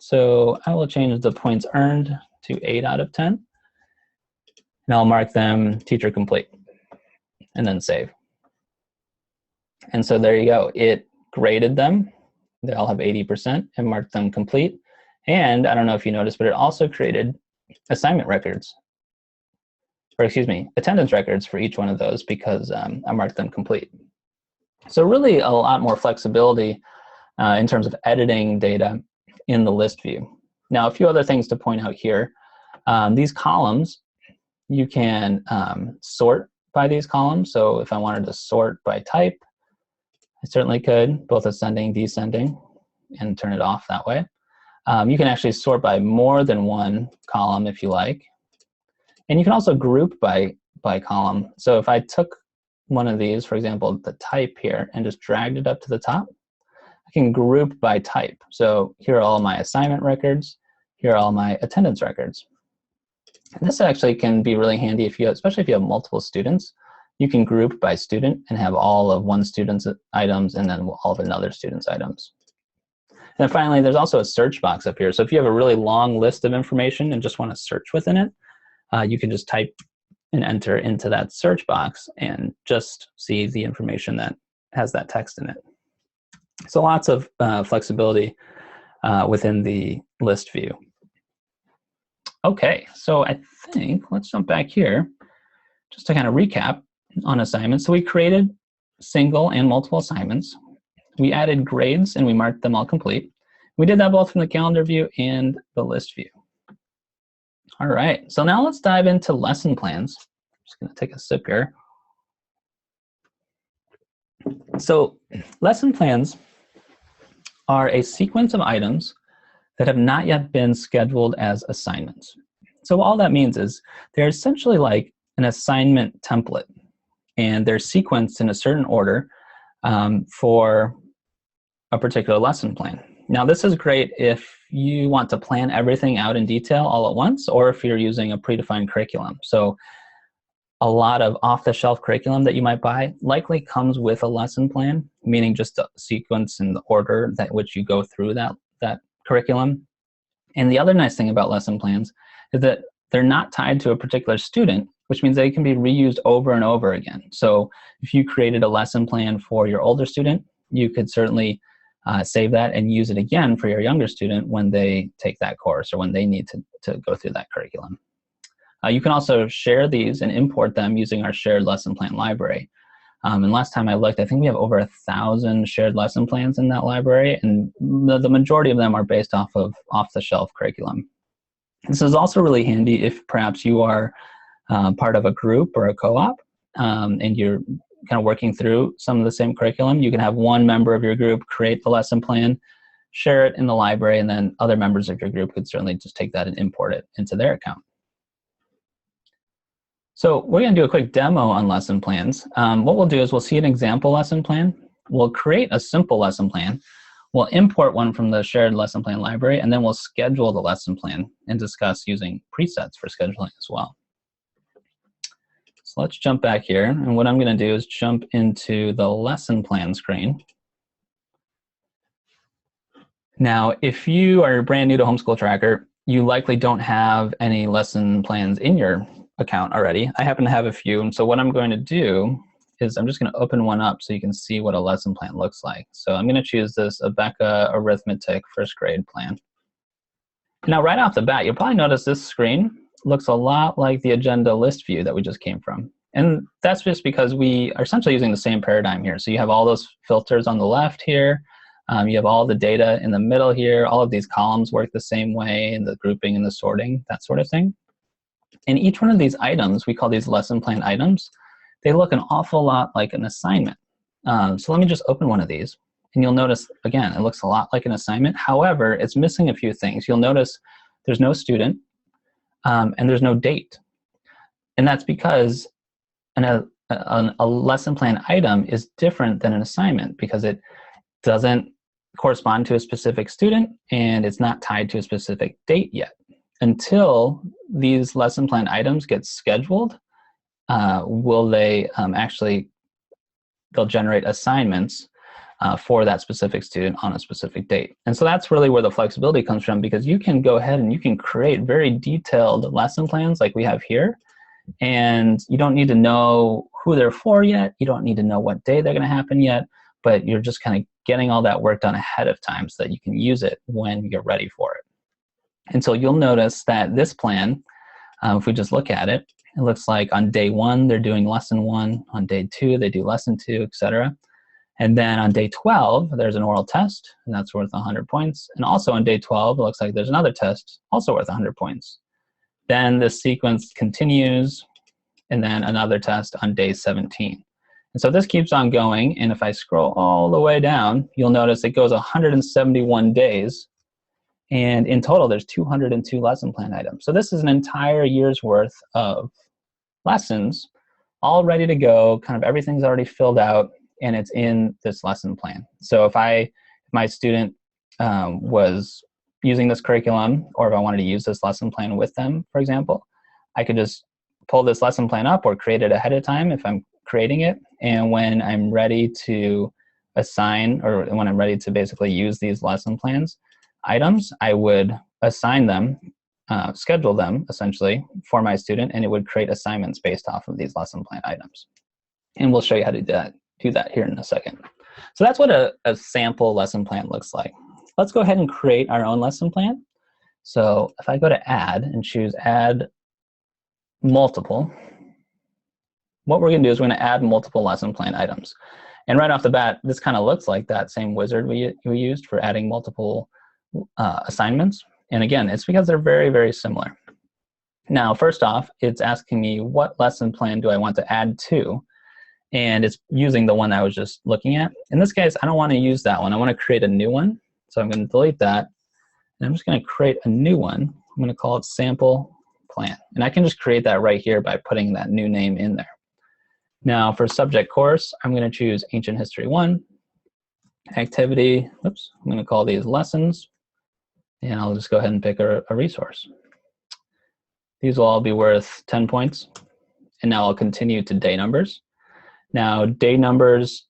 So I will change the points earned to 8 out of 10. And I'll mark them Teacher Complete. And then save. And so there you go. It graded them. They all have 80% and marked them complete. And I don't know if you noticed, but it also created assignment records. Or excuse me, attendance records for each one of those because I marked them complete. So really a lot more flexibility in terms of editing data in the list view. Now, a few other things to point out here. These columns, you can sort by these columns. So if I wanted to sort by type, I certainly could, both ascending, descending, and turn it off that way. You can actually sort by more than one column if you like. And you can also group by column. So if I took one of these, for example, the type here, and just dragged it up to the top, I can group by type. So here are all my assignment records. Here are all my attendance records. And this actually can be really handy if you, especially if you have multiple students. You can group by student and have all of one student's items and then all of another student's items. And then finally, there's also a search box up here. So if you have a really long list of information and just want to search within it, you can just type and enter into that search box and just see the information that has that text in it. So lots of flexibility within the list view. Okay, so I think, let's jump back here just to kind of recap on assignments. So we created single and multiple assignments. We added grades and we marked them all complete. We did that both from the calendar view and the list view. All right, so now let's dive into lesson plans. I'm just gonna take a sip here. So lesson plans are a sequence of items that have not yet been scheduled as assignments. So all that means is they're essentially like an assignment template, and they're sequenced in a certain order for a particular lesson plan. Now this is great if you want to plan everything out in detail all at once, or if you're using a predefined curriculum. So a lot of off-the-shelf curriculum that you might buy likely comes with a lesson plan, meaning just a sequence in the order that which you go through that curriculum. And the other nice thing about lesson plans is that they're not tied to a particular student, which means they can be reused over and over again. So if you created a lesson plan for your older student, you could certainly save that and use it again for your younger student when they take that course or when they need to go through that curriculum. You can also share these and import them using our shared lesson plan library. And last time I looked, I think we have over 1,000 shared lesson plans in that library, and the majority of them are based off of off-the-shelf curriculum. This is also really handy if perhaps you are part of a group or a co-op, and you're kind of working through some of the same curriculum. You can have one member of your group create the lesson plan, share it in the library, and then other members of your group could certainly just take that and import it into their account. So we're going to do a quick demo on lesson plans. What we'll do is we'll see an example lesson plan. We'll create a simple lesson plan. We'll import one from the shared lesson plan library, and then we'll schedule the lesson plan and discuss using presets for scheduling as well. So let's jump back here. And what I'm going to do is jump into the lesson plan screen. Now, if you are brand new to Homeschool Tracker, you likely don't have any lesson plans in your account already. I happen to have a few, and so what I'm going to do is I'm just going to open one up so you can see what a lesson plan looks like. So I'm going to choose this Abeka Arithmetic first grade plan. Now right off the bat, you'll probably notice this screen looks a lot like the agenda list view that we just came from. And that's just because we are essentially using the same paradigm here. So you have all those filters on the left here. You have all the data in the middle here. All of these columns work the same way, and the grouping and the sorting, that sort of thing. And each one of these items, we call these lesson plan items, they look an awful lot like an assignment. So let me just open one of these, and you'll notice, again, it looks a lot like an assignment. However, it's missing a few things. You'll notice there's no student, and there's no date. And that's because a lesson plan item is different than an assignment because it doesn't correspond to a specific student, and it's not tied to a specific date yet. Until these lesson plan items get scheduled, will they they'll generate assignments for that specific student on a specific date. And so that's really where the flexibility comes from, because you can go ahead and you can create very detailed lesson plans like we have here, and you don't need to know who they're for yet. You don't need to know what day they're going to happen yet, but you're just kind of getting all that work done ahead of time so that you can use it when you're ready for it. And so you'll notice that this plan, if we just look at it, it looks like on day 1, they're doing lesson 1. On day 2, they do lesson 2, etc. And then on day 12, there's an oral test, and that's worth 100 points. And also on day 12, it looks like there's another test, also worth 100 points. Then the sequence continues, and then another test on day 17. And so this keeps on going, and if I scroll all the way down, you'll notice it goes 171 days. And in total, there's 202 lesson plan items. So this is an entire year's worth of lessons, all ready to go. Kind of everything's already filled out, and it's in this lesson plan. So if my student was using this curriculum, or if I wanted to use this lesson plan with them, for example, I could just pull this lesson plan up or create it ahead of time if I'm creating it. And when I'm ready to assign, or when I'm ready to basically use these lesson plans items, I would assign them, schedule them essentially for my student, and it would create assignments based off of these lesson plan items. And we'll show you how to do that here in a second. So that's what a sample lesson plan looks like. Let's go ahead and create our own lesson plan. So if I go to add and choose add multiple, what we're going to do is we're going to add multiple lesson plan items. And right off the bat, this kind of looks like that same wizard we used for adding multiple assignments. And again, it's because they're very, very similar. Now, first off, it's asking me what lesson plan do I want to add to? And it's using the one I was just looking at. In this case, I don't want to use that one. I want to create a new one. So I'm going to delete that. And I'm just going to create a new one. I'm going to call it sample plan. And I can just create that right here by putting that new name in there. Now for subject course, I'm going to choose Ancient History 1, activity, oops, I'm going to call these lessons, and I'll just go ahead and pick a resource. These will all be worth 10 points, and now I'll continue to day numbers. Now day numbers,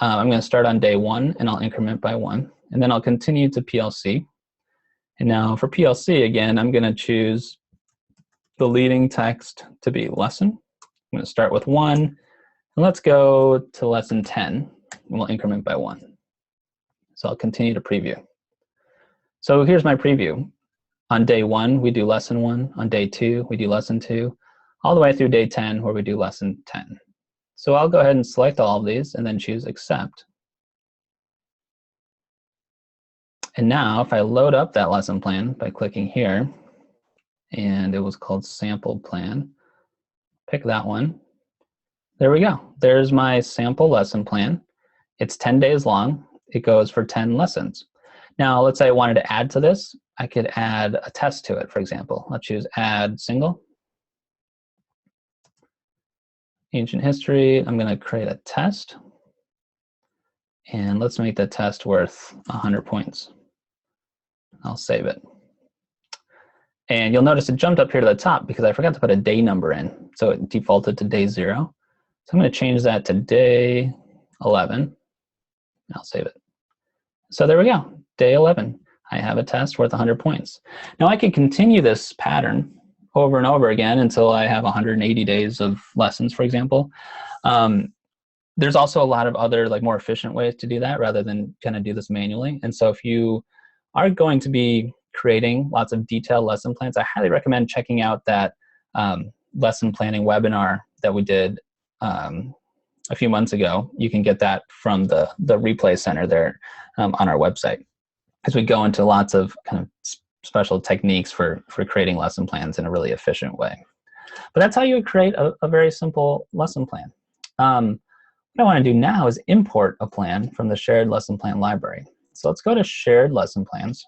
I'm going to start on day 1, and I'll increment by 1, and then I'll continue to PLC. And now for PLC, again, I'm going to choose the leading text to be lesson. I'm going to start with 1, and let's go to lesson 10, and we'll increment by 1. So I'll continue to preview. So here's my preview. On day 1, we do lesson 1. On day 2, we do lesson 2, all the way through day 10, where we do lesson 10. So I'll go ahead and select all of these, and then choose accept. And now, if I load up that lesson plan by clicking here, and it was called sample plan, pick that one. There we go. There's my sample lesson plan. It's 10 days long. It goes for 10 lessons. Now, let's say I wanted to add to this. I could add a test to it, for example. Let's choose add single. Ancient history, I'm going to create a test. And let's make the test worth 100 points. I'll save it. And you'll notice it jumped up here to the top because I forgot to put a day number in. So it defaulted to day 0. So I'm going to change that to day 11. I'll save it. So there we go, day 11. I have a test worth 100 points. Now I can continue this pattern over and over again until I have 180 days of lessons, for example. There's also a lot of other more efficient ways to do that rather than kind of do this manually. And so if you are going to be creating lots of detailed lesson plans, I highly recommend checking out that lesson planning webinar that we did a few months ago. You can get that from the replay center there on our website, as we go into lots of kind of special techniques for creating lesson plans in a really efficient way. But that's how you would create a very simple lesson plan. What I want to do now is import a plan from the shared lesson plan library. So let's go to shared lesson plans.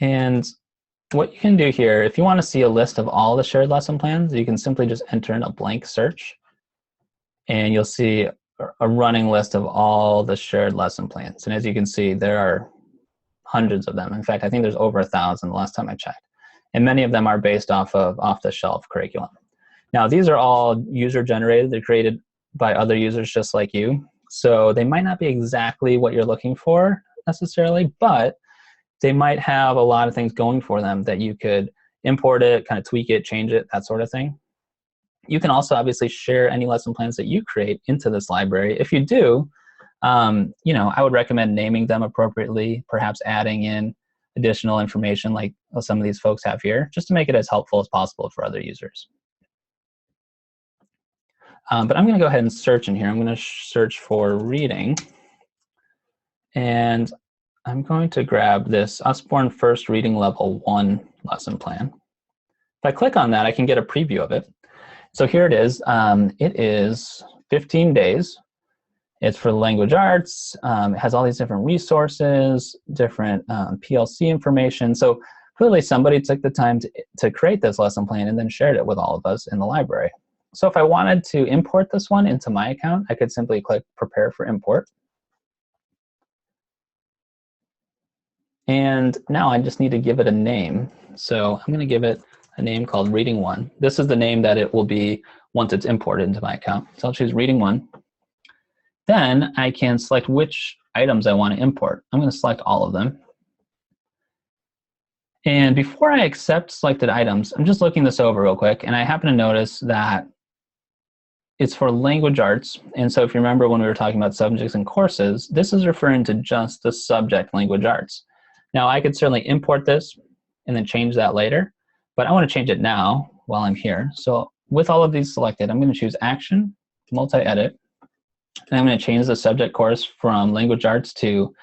And what you can do here, if you want to see a list of all the shared lesson plans, you can simply just enter in a blank search, and you'll see a running list of all the shared lesson plans. And as you can see, there are hundreds of them. In fact, I think there's over 1,000 the last time I checked. And many of them are based off of off-the-shelf curriculum. Now, these are all user-generated. They're created by other users just like you. So they might not be exactly what you're looking for necessarily, but they might have a lot of things going for them that you could import it, kind of tweak it, change it, that sort of thing. You can also obviously share any lesson plans that you create into this library. If you do, I would recommend naming them appropriately, perhaps adding in additional information like some of these folks have here, just to make it as helpful as possible for other users. But I'm going to go ahead and search in here. I'm going to search for reading. And I'm going to grab this Usborne First Reading Level 1 lesson plan. If I click on that, I can get a preview of it. So here it is. It is 15 days. It's for language arts. It has all these different resources, different PLC information. So clearly somebody took the time to create this lesson plan and then shared it with all of us in the library. So if I wanted to import this one into my account, I could simply click Prepare for Import. And now I just need to give it a name. So I'm going to give it a name called Reading 1. This is the name that it will be once it's imported into my account. So I'll choose Reading 1. Then I can select which items I want to import. I'm going to select all of them. And before I accept selected items, I'm just looking this over real quick, and I happen to notice that it's for language arts. And so if you remember when we were talking about subjects and courses, this is referring to just the subject language arts. Now I could certainly import this and then change that later, but I want to change it now while I'm here. So with all of these selected, I'm going to choose Action, Multi-Edit, and I'm going to change the subject course from Language Arts to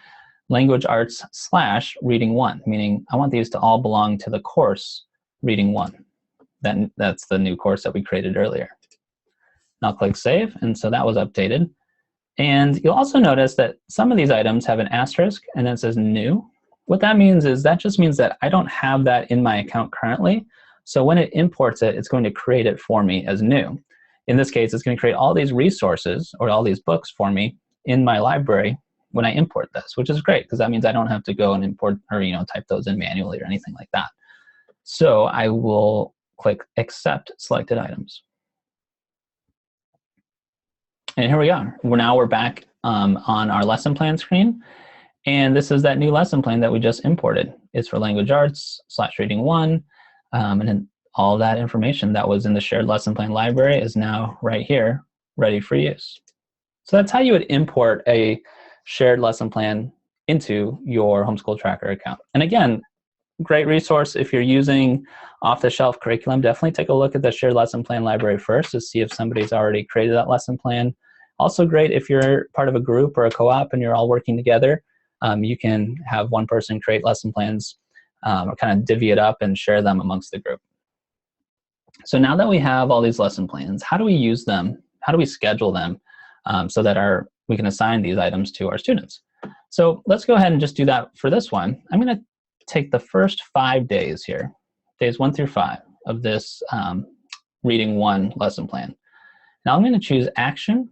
Language Arts / Reading 1, meaning I want these to all belong to the course Reading 1. That's the new course that we created earlier. And I'll click Save, and so that was updated. And you'll also notice that some of these items have an asterisk and then it says New. What that means is that just means that I don't have that in my account currently. So when it imports it, it's going to create it for me as new. In this case, it's going to create all these resources or all these books for me in my library when I import this, which is great because that means I don't have to go and import or type those in manually or anything like that. So I will click Accept Selected Items. And here we are. We're back on our lesson plan screen. And this is that new lesson plan that we just imported. It's for Language Arts / Reading 1. And then all that information that was in the shared lesson plan library is now right here, ready for use. So that's how you would import a shared lesson plan into your Homeschool Tracker account. And again, great resource if you're using off-the-shelf curriculum. Definitely take a look at the shared lesson plan library first to see if somebody's already created that lesson plan. Also great if you're part of a group or a co-op and you're all working together. You can have one person create lesson plans or kind of divvy it up and share them amongst the group. So now that we have all these lesson plans, how do we use them? How do we schedule them so that we can assign these items to our students? So let's go ahead and just do that for this one. I'm going to take the first 5 days here, days 1 through 5 of this Reading 1 lesson plan. Now I'm going to choose Action,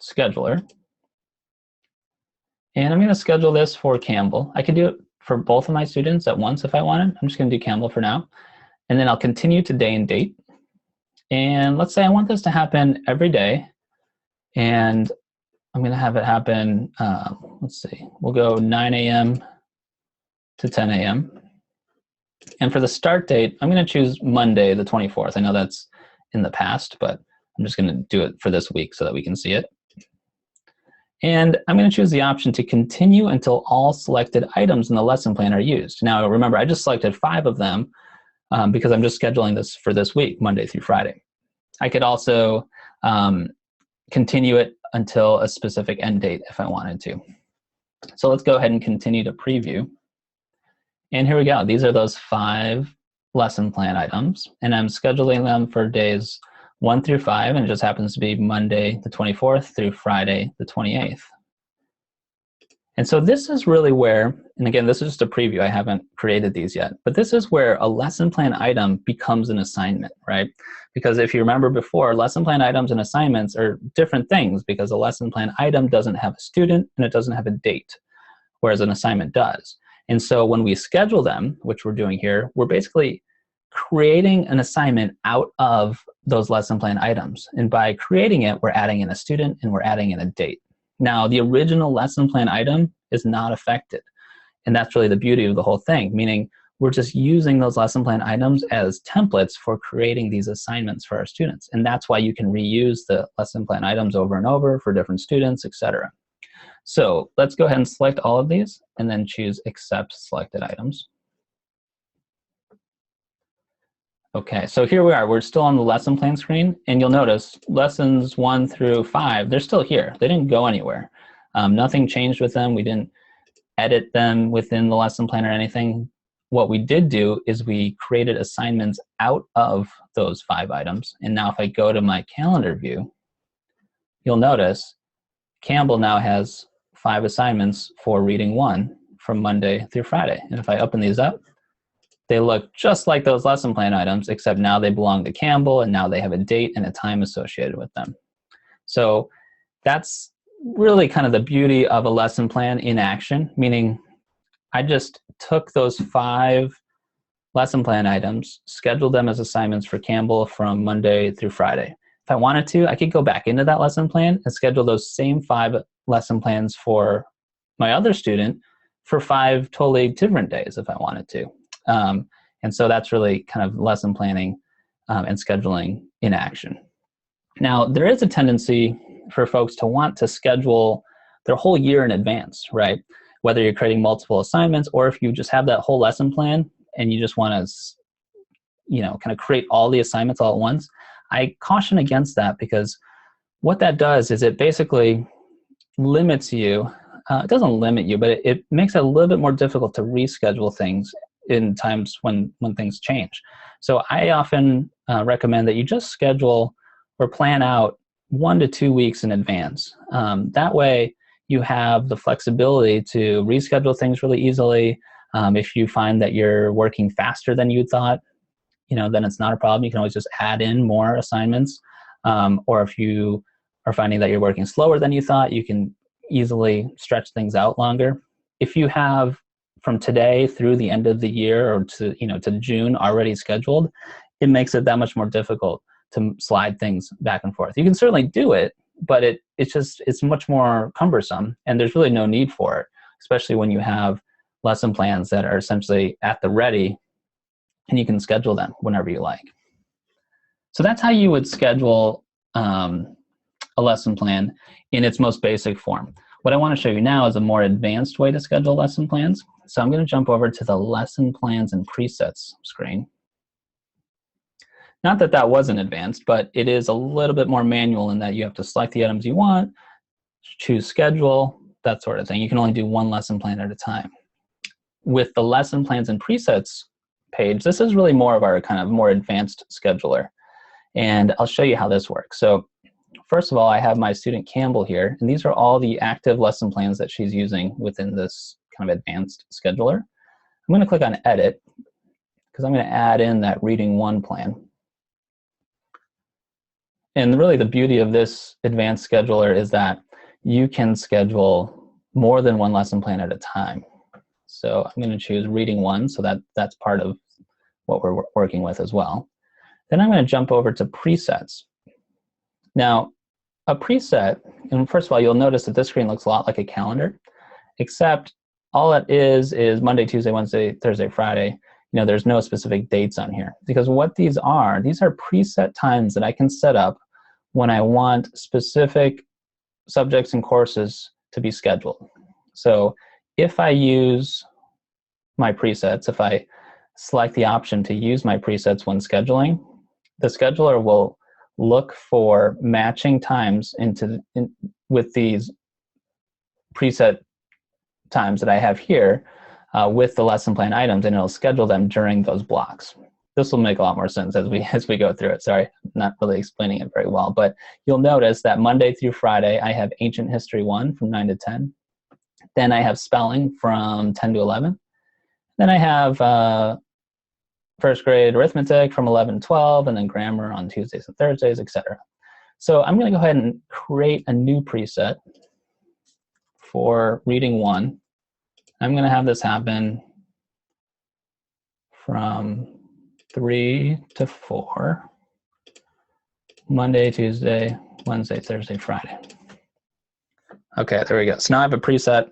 Scheduler, and I'm going to schedule this for Campbell. I can do it for both of my students at once if I wanted. I'm just going to do Campbell for now. And then I'll continue to day and date. And let's say I want this to happen every day. And I'm going to have it happen, let's see, we'll go 9 a.m. to 10 a.m. And for the start date, I'm going to choose Monday, the 24th. I know that's in the past, but I'm just going to do it for this week so that we can see it. And I'm going to choose the option to continue until all selected items in the lesson plan are used. Now, remember, I just selected 5 of them because I'm just scheduling this for this week, Monday through Friday. I could also continue it until a specific end date if I wanted to. So let's go ahead and continue to preview. And here we go. These are those 5 lesson plan items. And I'm scheduling them for days 1 through 5, and it just happens to be Monday the 24th through Friday the 28th. And so this is really where, and again, this is just a preview, I haven't created these yet, but this is where a lesson plan item becomes an assignment, right? Because if you remember before, lesson plan items and assignments are different things because a lesson plan item doesn't have a student and it doesn't have a date, whereas an assignment does. And so when we schedule them, which we're doing here, we're basically creating an assignment out of those lesson plan items. And by creating it, we're adding in a student and we're adding in a date. Now, the original lesson plan item is not affected. And that's really the beauty of the whole thing, meaning we're just using those lesson plan items as templates for creating these assignments for our students. And that's why you can reuse the lesson plan items over and over for different students, etc. So let's go ahead and select all of these and then choose Accept Selected Items. Okay, so here we are. We're still on the lesson plan screen, and you'll notice lessons 1 through 5, they're still here. They didn't go anywhere. Nothing changed with them. We didn't edit them within the lesson plan or anything. What we did do is we created assignments out of those 5 items. And now if I go to my calendar view, you'll notice Campbell now has 5 assignments for Reading 1 from Monday through Friday. And if I open these up, they look just like those lesson plan items, except now they belong to Campbell, and now they have a date and a time associated with them. So that's really kind of the beauty of a lesson plan in action, meaning I just took those 5 lesson plan items, scheduled them as assignments for Campbell from Monday through Friday. If I wanted to, I could go back into that lesson plan and schedule those same 5 lesson plans for my other student for 5 totally different days if I wanted to. And so that's really kind of lesson planning and scheduling in action. Now, there is a tendency for folks to want to schedule their whole year in advance, right? whether you're creating multiple assignments or if you just have that whole lesson plan and you just want to, kind of create all the assignments all at once, I caution against that, because what that does is it basically limits you. It doesn't limit you, but it makes it a little bit more difficult to reschedule things in times when things change. So I often recommend that you just schedule or plan out 1 to 2 weeks in advance. That way you have the flexibility to reschedule things really easily. If you find that you're working faster than you thought, then it's not a problem. You can always just add in more assignments. Or if you are finding that you're working slower than you thought, you can easily stretch things out longer. If you have from today through the end of the year or to June already scheduled, it makes it that much more difficult to slide things back and forth. You can certainly do it, but it's much more cumbersome, and there's really no need for it, especially when you have lesson plans that are essentially at the ready and you can schedule them whenever you like. So that's how you would schedule a lesson plan in its most basic form. What I want to show you now is a more advanced way to schedule lesson plans. So I'm going to jump over to the lesson plans and presets screen. Not that that wasn't advanced, but it is a little bit more manual in that you have to select the items you want, choose schedule, that sort of thing. You can only do one lesson plan at a time. With the lesson plans and presets page, this is really more of our kind of more advanced scheduler. And I'll show you how this works. So first of all, I have my student Campbell here, and these are all the active lesson plans that she's using within this kind of advanced scheduler. I'm going to click on Edit, because I'm going to add in that Reading 1 plan. And really the beauty of this advanced scheduler is that you can schedule more than one lesson plan at a time. So I'm going to choose Reading 1, so that's part of what we're working with as well. Then I'm going to jump over to presets. Now, a preset, and first of all, you'll notice that this screen looks a lot like a calendar, except all it is Monday, Tuesday, Wednesday, Thursday, Friday. There's no specific dates on here, because what these are preset times that I can set up when I want specific subjects and courses to be scheduled. So if I use my presets, if I select the option to use my presets when scheduling, the scheduler will look for matching times with these preset times that I have here with the lesson plan items, and it'll schedule them during those blocks. This will make a lot more sense as we go through it. Sorry, I'm not really explaining it very well, but you'll notice that Monday through Friday, I have Ancient History 1 from 9 to 10. Then I have Spelling from 10 to 11. Then I have first grade arithmetic from 11 to 12, and then grammar on Tuesdays and Thursdays, etc. So I'm going to go ahead and create a new preset for Reading 1. I'm going to have this happen from 3 to 4, Monday, Tuesday, Wednesday, Thursday, Friday. Okay, there we go. So now I have a preset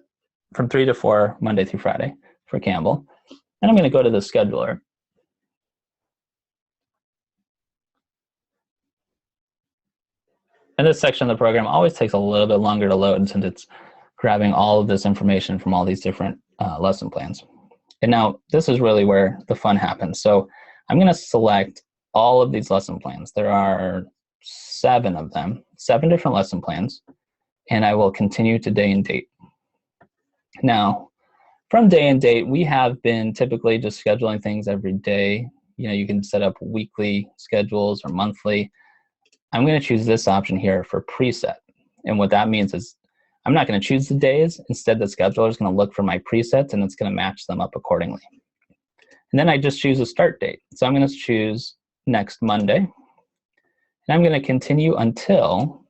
from 3 to 4, Monday through Friday for Campbell. And I'm going to go to the scheduler. And this section of the program always takes a little bit longer to load, since it's grabbing all of this information from all these different lesson plans. And now this is really where the fun happens. So I'm going to select all of these lesson plans. There are 7 of them, 7 different lesson plans, and I will continue to day and date. Now, from day and date, we have been typically just scheduling things every day. You can set up weekly schedules or monthly. I'm going to choose this option here for preset. And what that means is I'm not going to choose the days. Instead, the scheduler is going to look for my presets, and it's going to match them up accordingly. And then I just choose a start date. So I'm going to choose next Monday. And I'm going to continue until,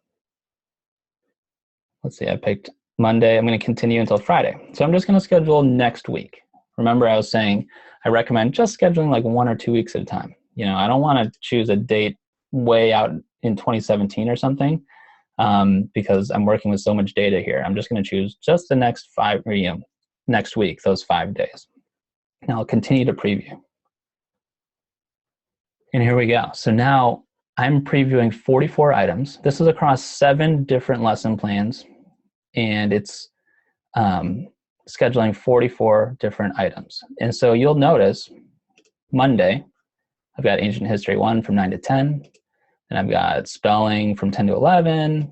let's see, I picked Monday. I'm going to continue until Friday. So I'm just going to schedule next week. Remember, I was saying I recommend just scheduling like 1 or 2 weeks at a time. I don't want to choose a date way out in 2017 or something, because I'm working with so much data here. I'm just going to choose just the next 5, or, next week, those 5 days. Now I'll continue to preview. And here we go. So now I'm previewing 44 items. This is across 7 different lesson plans, and it's scheduling 44 different items. And so you'll notice Monday, I've got Ancient History 1 from 9 to 10, and I've got Spelling from 10 to 11,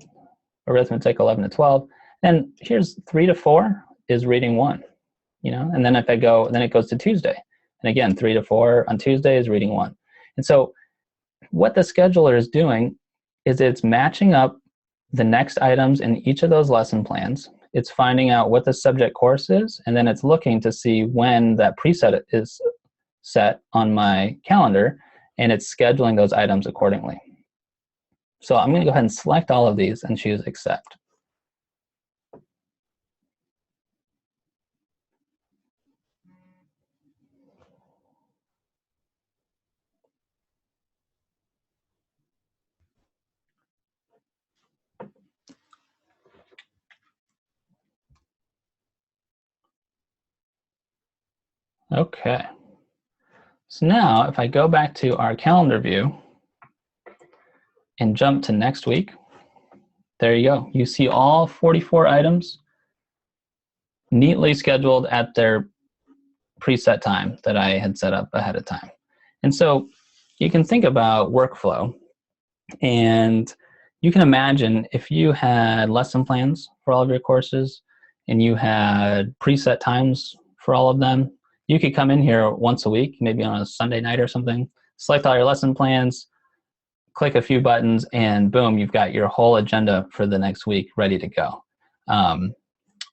Arithmetic 11 to 12, and here's 3 to 4 is Reading 1, and then if I go, then it goes to Tuesday. And again, 3 to 4 on Tuesday is Reading 1. And so what the scheduler is doing is it's matching up the next items in each of those lesson plans. It's finding out what the subject course is, and then it's looking to see when that preset is set on my calendar, and it's scheduling those items accordingly. So I'm going to go ahead and select all of these and choose Accept. Okay. So now if I go back to our calendar view and jump to next week, there you go. You see all 44 items neatly scheduled at their preset time that I had set up ahead of time. And so you can think about workflow, and you can imagine if you had lesson plans for all of your courses and you had preset times for all of them, you could come in here once a week, maybe on a Sunday night or something, select all your lesson plans, click a few buttons, and boom, you've got your whole agenda for the next week ready to go.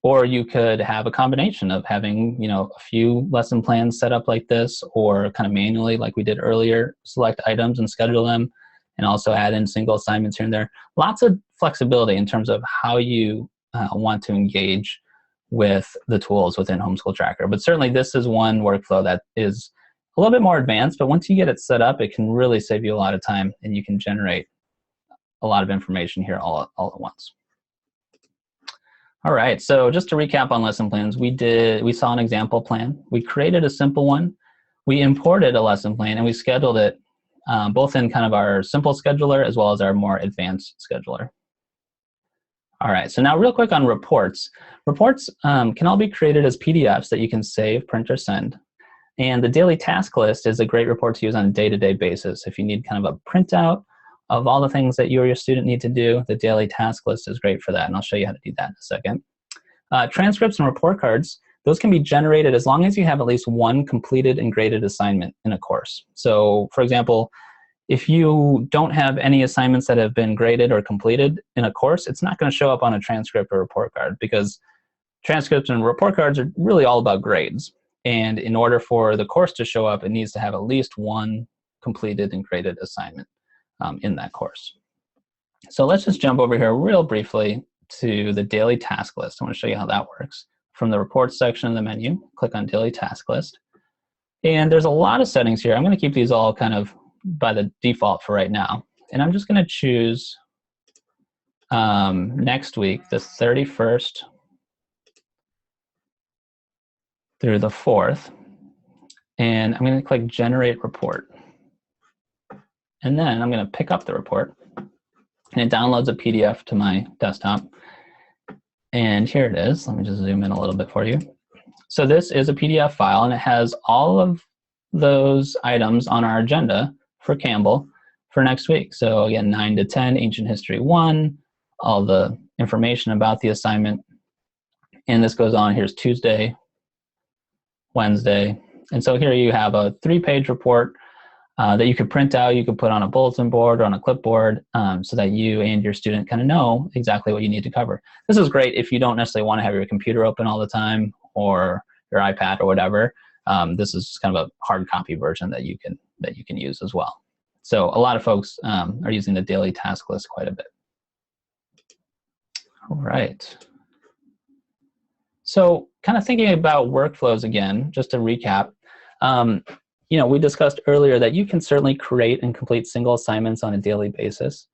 Or you could have a combination of having, a few lesson plans set up like this, or kind of manually, like we did earlier, select items and schedule them, and also add in single assignments here and there. Lots of flexibility in terms of how you want to engage with the tools within Homeschool Tracker. But certainly this is one workflow that is a little bit more advanced, but once you get it set up, it can really save you a lot of time, and you can generate a lot of information here all at once. All right, so just to recap on lesson plans, we saw an example plan. We created a simple one. We imported a lesson plan, and we scheduled it both in kind of our simple scheduler as well as our more advanced scheduler. All right, so now real quick on reports. Reports can all be created as PDFs that you can save, print, or send. And the daily task list is a great report to use on a day-to-day basis. If you need kind of a printout of all the things that you or your student need to do, the daily task list is great for that, and I'll show you how to do that in a second. Transcripts and report cards, those can be generated as long as you have at least one completed and graded assignment in a course. So, for example, if you don't have any assignments that have been graded or completed in a course, it's not going to show up on a transcript or report card, because transcripts and report cards are really all about grades. And in order for the course to show up, it needs to have at least one completed and graded assignment in that course. So let's just jump over here real briefly to the daily task list. I want to show you how that works. From the reports section of the menu, click on daily task list. And there's a lot of settings here. I'm going to keep these all kind of by the default for right now. And I'm just going to choose next week, the 31st through the 4th. And I'm going to click Generate Report. And then I'm going to pick up the report. And it downloads a PDF to my desktop. And here it is. Let me just zoom in a little bit for you. So this is a PDF file, and it has all of those items on our agenda for Campbell for next week. So again, 9 to 10, Ancient History 1, all the information about the assignment. And this goes on. Here's Tuesday, Wednesday. And so here you have a 3-page report that you could print out, you could put on a bulletin board or on a clipboard so that you and your student kind of know exactly what you need to cover. This is great if you don't necessarily want to have your computer open all the time or your iPad or whatever. This is kind of a hard copy version that you can use as well. So a lot of folks are using the daily task list quite a bit. All right. So kind of thinking about workflows again, just to recap, we discussed earlier that you can certainly create and complete single assignments on a daily basis.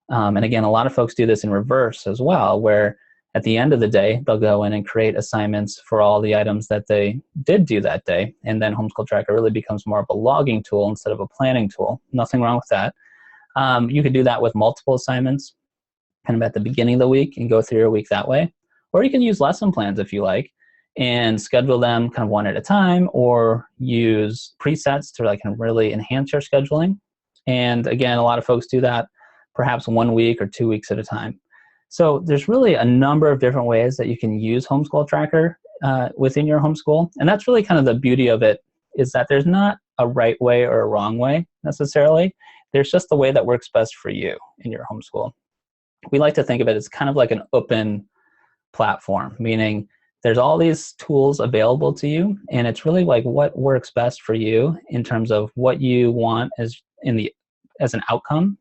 And again, a lot of folks do this in reverse as well, where at the end of the day, they'll go in and create assignments for all the items that they did do that day. And then Homeschool Tracker really becomes more of a logging tool instead of a planning tool. Nothing wrong with that. You could do that with multiple assignments kind of at the beginning of the week and go through your week that way. Or you can use lesson plans if you like and schedule them kind of one at a time, or use presets to like kind of really enhance your scheduling. And again, a lot of folks do that perhaps 1 week or 2 weeks at a time. So there's really a number of different ways that you can use Homeschool Tracker within your homeschool. And that's really kind of the beauty of it, is that there's not a right way or a wrong way necessarily. There's just the way that works best for you in your homeschool. We like to think of it as kind of like an open platform, meaning there's all these tools available to you, and it's really like what works best for you in terms of what you want as an outcome.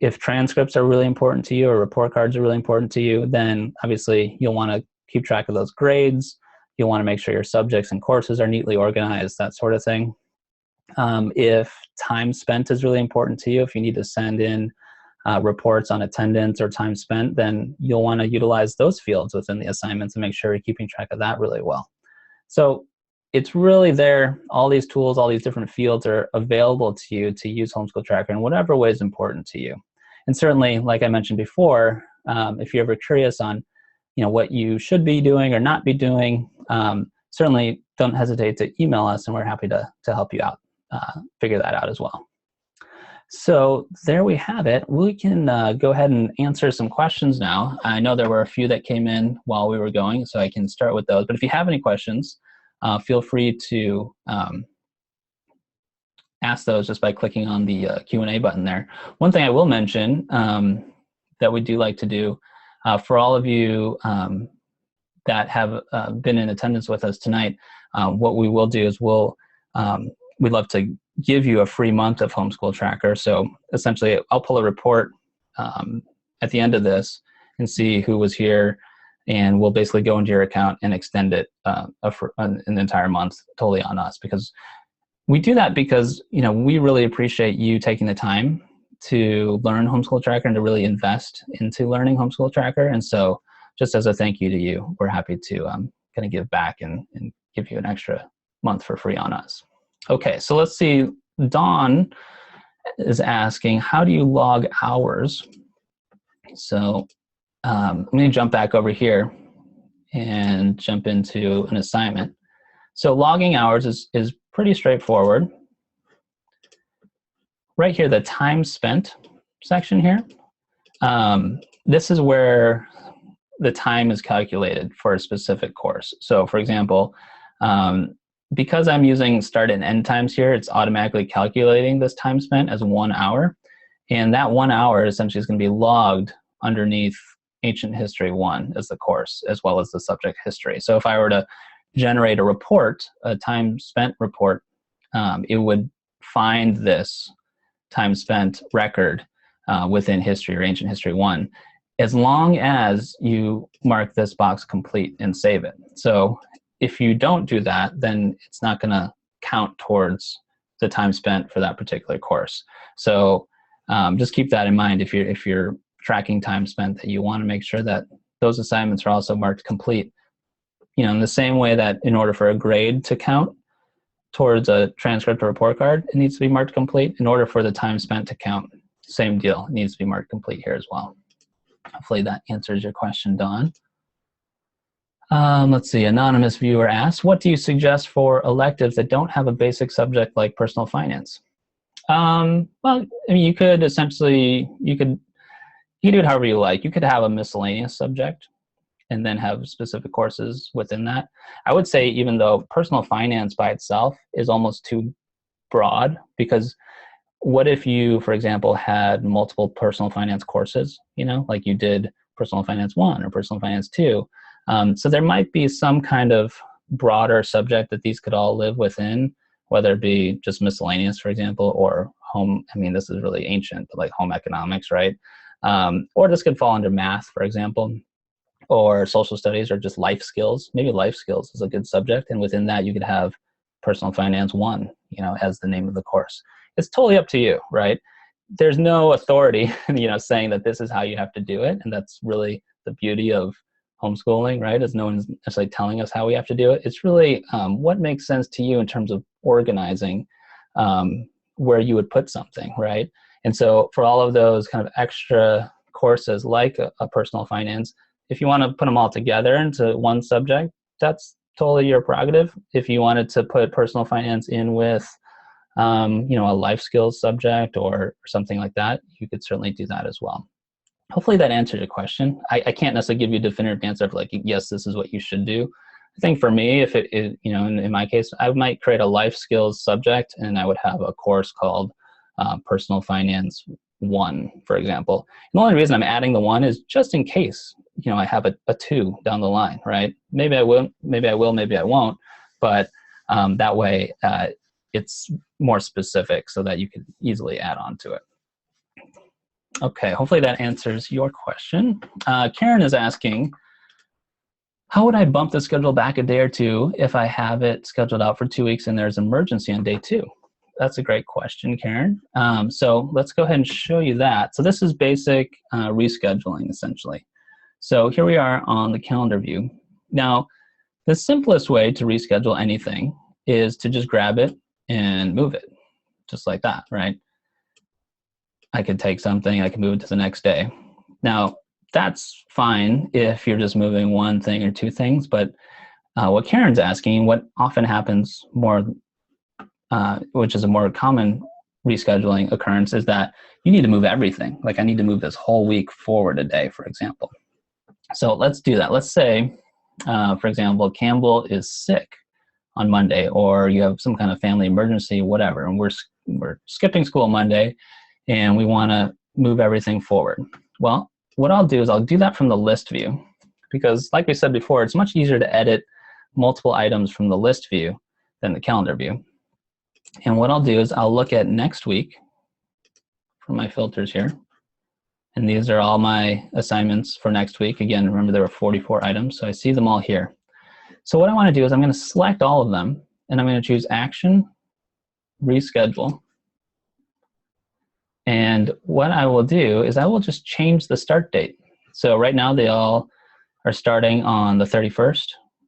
If transcripts are really important to you, or report cards are really important to you, then obviously you'll want to keep track of those grades. You'll want to make sure your subjects and courses are neatly organized, that sort of thing. If time spent is really important to you, if you need to send in reports on attendance or time spent, then you'll want to utilize those fields within the assignments and make sure you're keeping track of that really well. So it's really there. All these tools, all these different fields are available to you to use Homeschool Tracker in whatever way is important to you. And certainly, like I mentioned before, if you're ever curious on what you should be doing or not be doing, certainly don't hesitate to email us, and we're happy to help you out, figure that out as well. So there we have it. We can go ahead and answer some questions now. I know there were a few that came in while we were going, so I can start with those. But if you have any questions, feel free to ask those just by clicking on the Q&A button there. One thing I will mention that we do like to do for all of you that have been in attendance with us tonight, what we will do is we'd love to give you a free month of Homeschool Tracker. So essentially, I'll pull a report at the end of this and see who was here, and we'll basically go into your account and extend it an entire month, totally on us. Because we do that because we really appreciate you taking the time to learn Homeschool Tracker and to really invest into learning Homeschool Tracker. And so just as a thank you to you, we're happy to kind of give back and give you an extra month for free on us. Okay, so let's see. Dawn is asking, how do you log hours? So I'm going to jump back over here and jump into an assignment. So logging hours is pretty straightforward. Right here, the time spent section here, this is where the time is calculated for a specific course. So for example, because I'm using start and end times here, it's automatically calculating this time spent as 1 hour. And that 1 hour essentially is going to be logged underneath Ancient History 1 as the course, as well as the subject history. So if I were to generate a report, a time spent report, it would find this time spent record within history or Ancient History 1, as long as you mark this box complete and save it. So if you don't do that, then it's not going to count towards the time spent for that particular course. So just keep that in mind if you're tracking time spent, that you want to make sure that those assignments are also marked complete. In the same way that in order for a grade to count towards a transcript or report card, it needs to be marked complete. In order for the time spent to count, same deal, it needs to be marked complete here as well. Hopefully that answers your question, Dawn. Let's see, anonymous viewer asks, what do you suggest for electives that don't have a basic subject like personal finance? Well, I mean, you could essentially, you could do it however you like. You could have a miscellaneous subject and then have specific courses within that. I would say, even though personal finance by itself is almost too broad, because what if you, for example, had multiple personal finance courses, like you did personal finance 1 or personal finance 2. So there might be some kind of broader subject that these could all live within, whether it be just miscellaneous, for example, or home. I mean, this is really ancient, but like home economics, right? Or this could fall under math, for example, or social studies, or just life skills. Maybe life skills is a good subject, and within that you could have personal finance 1, as the name of the course. It's totally up to you, right? There's no authority, saying that this is how you have to do it, and that's really the beauty of homeschooling, right? Is no one's necessarily telling us how we have to do it. It's really what makes sense to you in terms of organizing where you would put something, right? And so for all of those kind of extra courses like a personal finance, If you want to put them all together into one subject, that's totally your prerogative. If you wanted to put personal finance in with, a life skills subject or something like that, you could certainly do that as well. Hopefully that answered your question. I can't necessarily give you a definitive answer of like, yes, this is what you should do. I think for me, if it is, in my case, I might create a life skills subject and I would have a course called Personal Finance 1, for example. And the only reason I'm adding the 1 is just in case, I have a 2 down the line, right? Maybe I will, maybe I won't, but that way it's more specific so that you can easily add on to it. Okay, hopefully that answers your question. Karen is asking, how would I bump the schedule back a day or two if I have it scheduled out for 2 weeks and there's an emergency on day 2? That's a great question, Karen. So let's go ahead and show you that. So this is basic rescheduling, essentially. So here we are on the calendar view. Now, the simplest way to reschedule anything is to just grab it and move it, just like that, right? I could take something, I can move it to the next day. Now, that's fine if you're just moving one thing or two things, but what Karen's asking, what often happens more, which is a more common rescheduling occurrence, is that you need to move everything. Like I need to move this whole week forward a day, for example. So let's do that. Let's say, for example, Campbell is sick on Monday, or you have some kind of family emergency, whatever, and we're skipping school Monday, and we want to move everything forward. Well, what I'll do is I'll do that from the list view, because like we said before, it's much easier to edit multiple items from the list view than the calendar view. And what I'll do is I'll look at next week from my filters here. And these are all my assignments for next week. Again, remember there were 44 items, so I see them all here. So what I want to do is I'm going to select all of them, and I'm going to choose Action, Reschedule. And what I will do is I will just change the start date. So right now they all are starting on the 31st.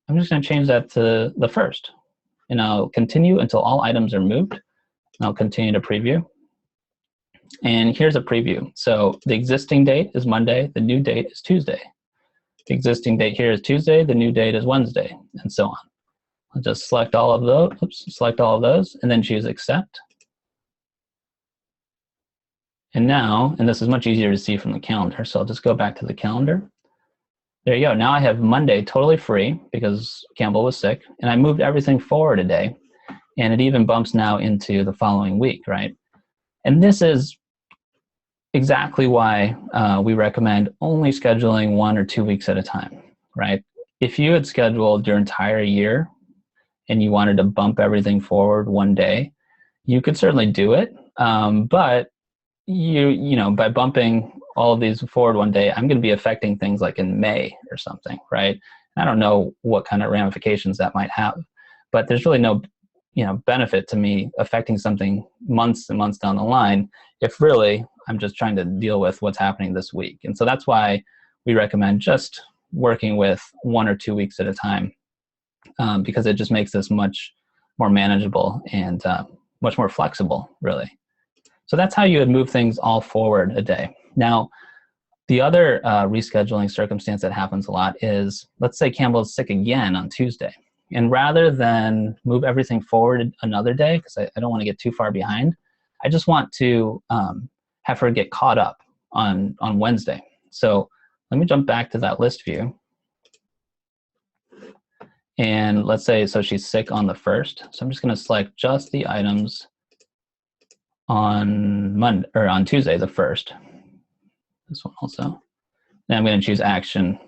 I'm just going to change that to the 1st. And I'll continue until all items are moved. And I'll continue to preview. And here's a preview. So the existing date is Monday. The new date is Tuesday. The existing date here is Tuesday. The new date is Wednesday, and so on. I'll just select all of those, and then choose Accept. And now, and this is much easier to see from the calendar, so I'll just go back to the calendar. There you go. Now I have Monday totally free because Campbell was sick, and I moved everything forward a day, and it even bumps now into the following week, right? And this is exactly why we recommend only scheduling 1 or 2 weeks at a time, right? If you had scheduled your entire year and you wanted to bump everything forward one day, you could certainly do it, but by bumping all of these forward one day, I'm going to be affecting things like in May or something, right? I don't know what kind of ramifications that might have, but there's really no, benefit to me affecting something months and months down the line if really I'm just trying to deal with what's happening this week. And so that's why we recommend just working with 1 or 2 weeks at a time, because it just makes this much more manageable and much more flexible, really. So that's how you would move things all forward a day. Now, the other rescheduling circumstance that happens a lot is, let's say Campbell's sick again on Tuesday. And rather than move everything forward another day, because I don't want to get too far behind, I just want to have her get caught up on Wednesday. So let me jump back to that list view. And let's say, so she's sick on the 1st. So I'm just going to select just the items on Monday or on Tuesday, the 1st. This one also. Then I'm going to choose Action,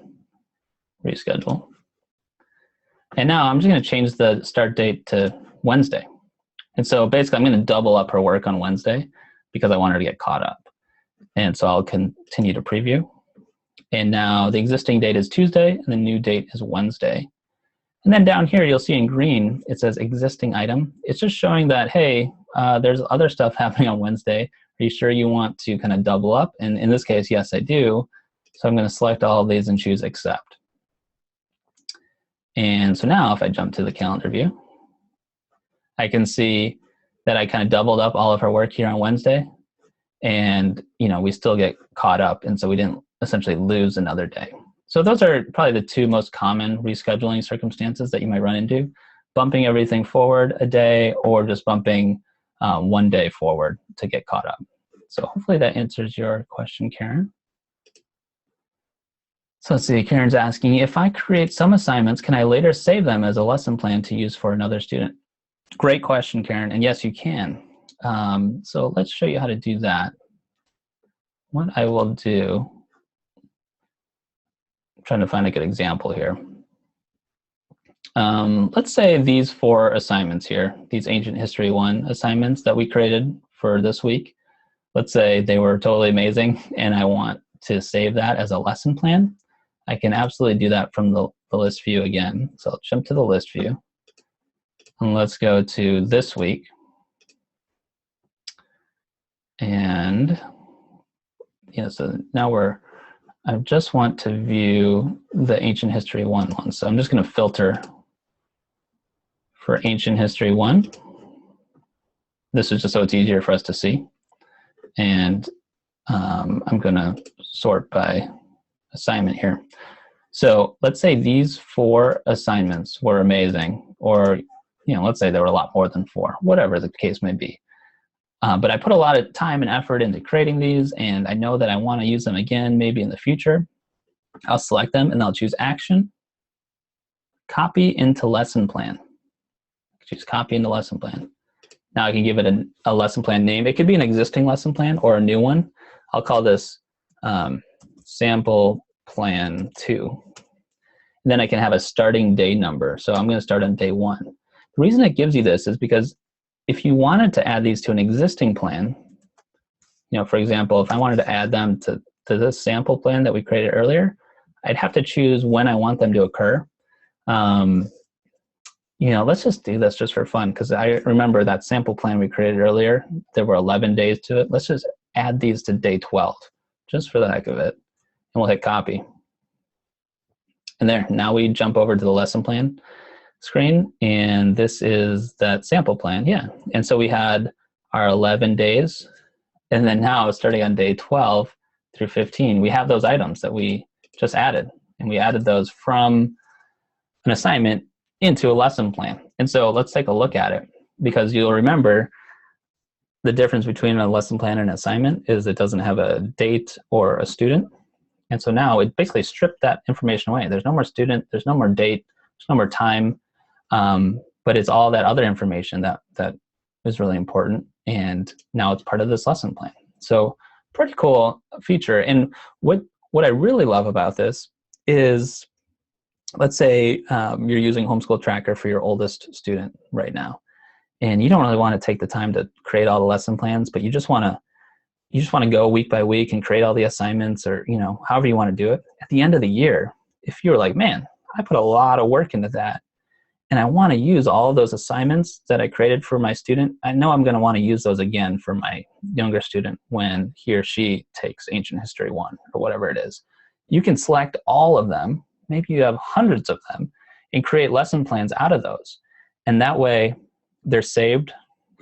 Reschedule. And now I'm just going to change the start date to Wednesday. And so basically I'm going to double up her work on Wednesday because I want her to get caught up. And so I'll continue to preview. And now the existing date is Tuesday and the new date is Wednesday. And then down here you'll see in green it says existing item. It's just showing that, hey, there's other stuff happening on Wednesday. Are you sure you want to kind of double up? And in this case, yes, I do. So I'm going to select all of these and choose Accept. And so now if I jump to the calendar view, I can see that I kind of doubled up all of her work here on Wednesday. And we still get caught up. And so we didn't essentially lose another day. So those are probably the two most common rescheduling circumstances that you might run into: bumping everything forward a day, or just bumping one day forward to get caught up. So hopefully that answers your question, Karen. So let's see, Karen's asking, if I create some assignments, can I later save them as a lesson plan to use for another student? Great question, Karen, and yes, you can. So let's show you how to do that. What I will do, I'm trying to find a good example here. Let's say these 4 assignments here, these Ancient History 1 assignments that we created for this week, let's say they were totally amazing and I want to save that as a lesson plan. I can absolutely do that from the list view again. So I'll jump to the list view and let's go to this week. And so now I just want to view the Ancient History 1 one. So I'm just going to filter for Ancient History 1. This is just so it's easier for us to see. And I'm going to sort by assignment here. So let's say these 4 assignments were amazing, or let's say there were a lot more than 4, whatever the case may be. But I put a lot of time and effort into creating these, and I know that I want to use them again maybe in the future. I'll select them and I'll choose Action, Copy into Lesson Plan. Choose Copy into Lesson Plan. Now I can give it a lesson plan name. It could be an existing lesson plan or a new one. I'll call this Sample Plan 2. And then I can have a starting day number. So I'm going to start on day 1. The reason it gives you this is because if you wanted to add these to an existing plan, for example, if I wanted to add them to this sample plan that we created earlier, I'd have to choose when I want them to occur. Let's just do this just for fun, because I remember that sample plan we created earlier, there were 11 days to it. Let's just add these to day 12, just for the heck of it. And we'll hit copy. And there, now we jump over to the lesson plan screen, and this is that sample plan, yeah. And so we had our 11 days, and then now starting on day 12 through 15, we have those items that we just added, and we added those from an assignment into a lesson plan. And so let's take a look at it, because you'll remember the difference between a lesson plan and an assignment is it doesn't have a date or a student. And so now it basically stripped that information away. There's no more student, there's no more date, there's no more time, but it's all that other information that is really important. And now it's part of this lesson plan. So pretty cool feature. And what I really love about this is, let's say you're using Homeschool Tracker for your oldest student right now, and you don't really want to take the time to create all the lesson plans, but you just want to go week by week and create all the assignments, or however you want to do it. At the end of the year, if you're like, man, I put a lot of work into that, and I want to use all of those assignments that I created for my student, I know I'm going to want to use those again for my younger student when he or she takes Ancient History 1 or whatever it is. You can select all of them, maybe you have hundreds of them, and create lesson plans out of those. And that way they're saved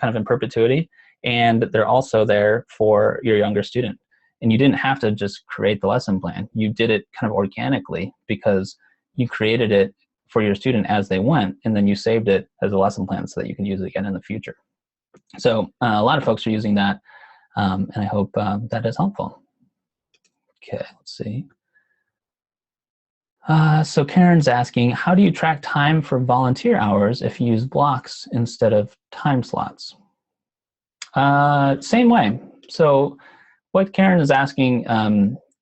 kind of in perpetuity, and they're also there for your younger student. And you didn't have to just create the lesson plan. You did it kind of organically because you created it for your student as they went, and then you saved it as a lesson plan so that you can use it again in the future. So a lot of folks are using that, and I hope that is helpful. Okay, let's see. So Karen's asking, how do you track time for volunteer hours if you use blocks instead of time slots? Same way. So what Karen is asking,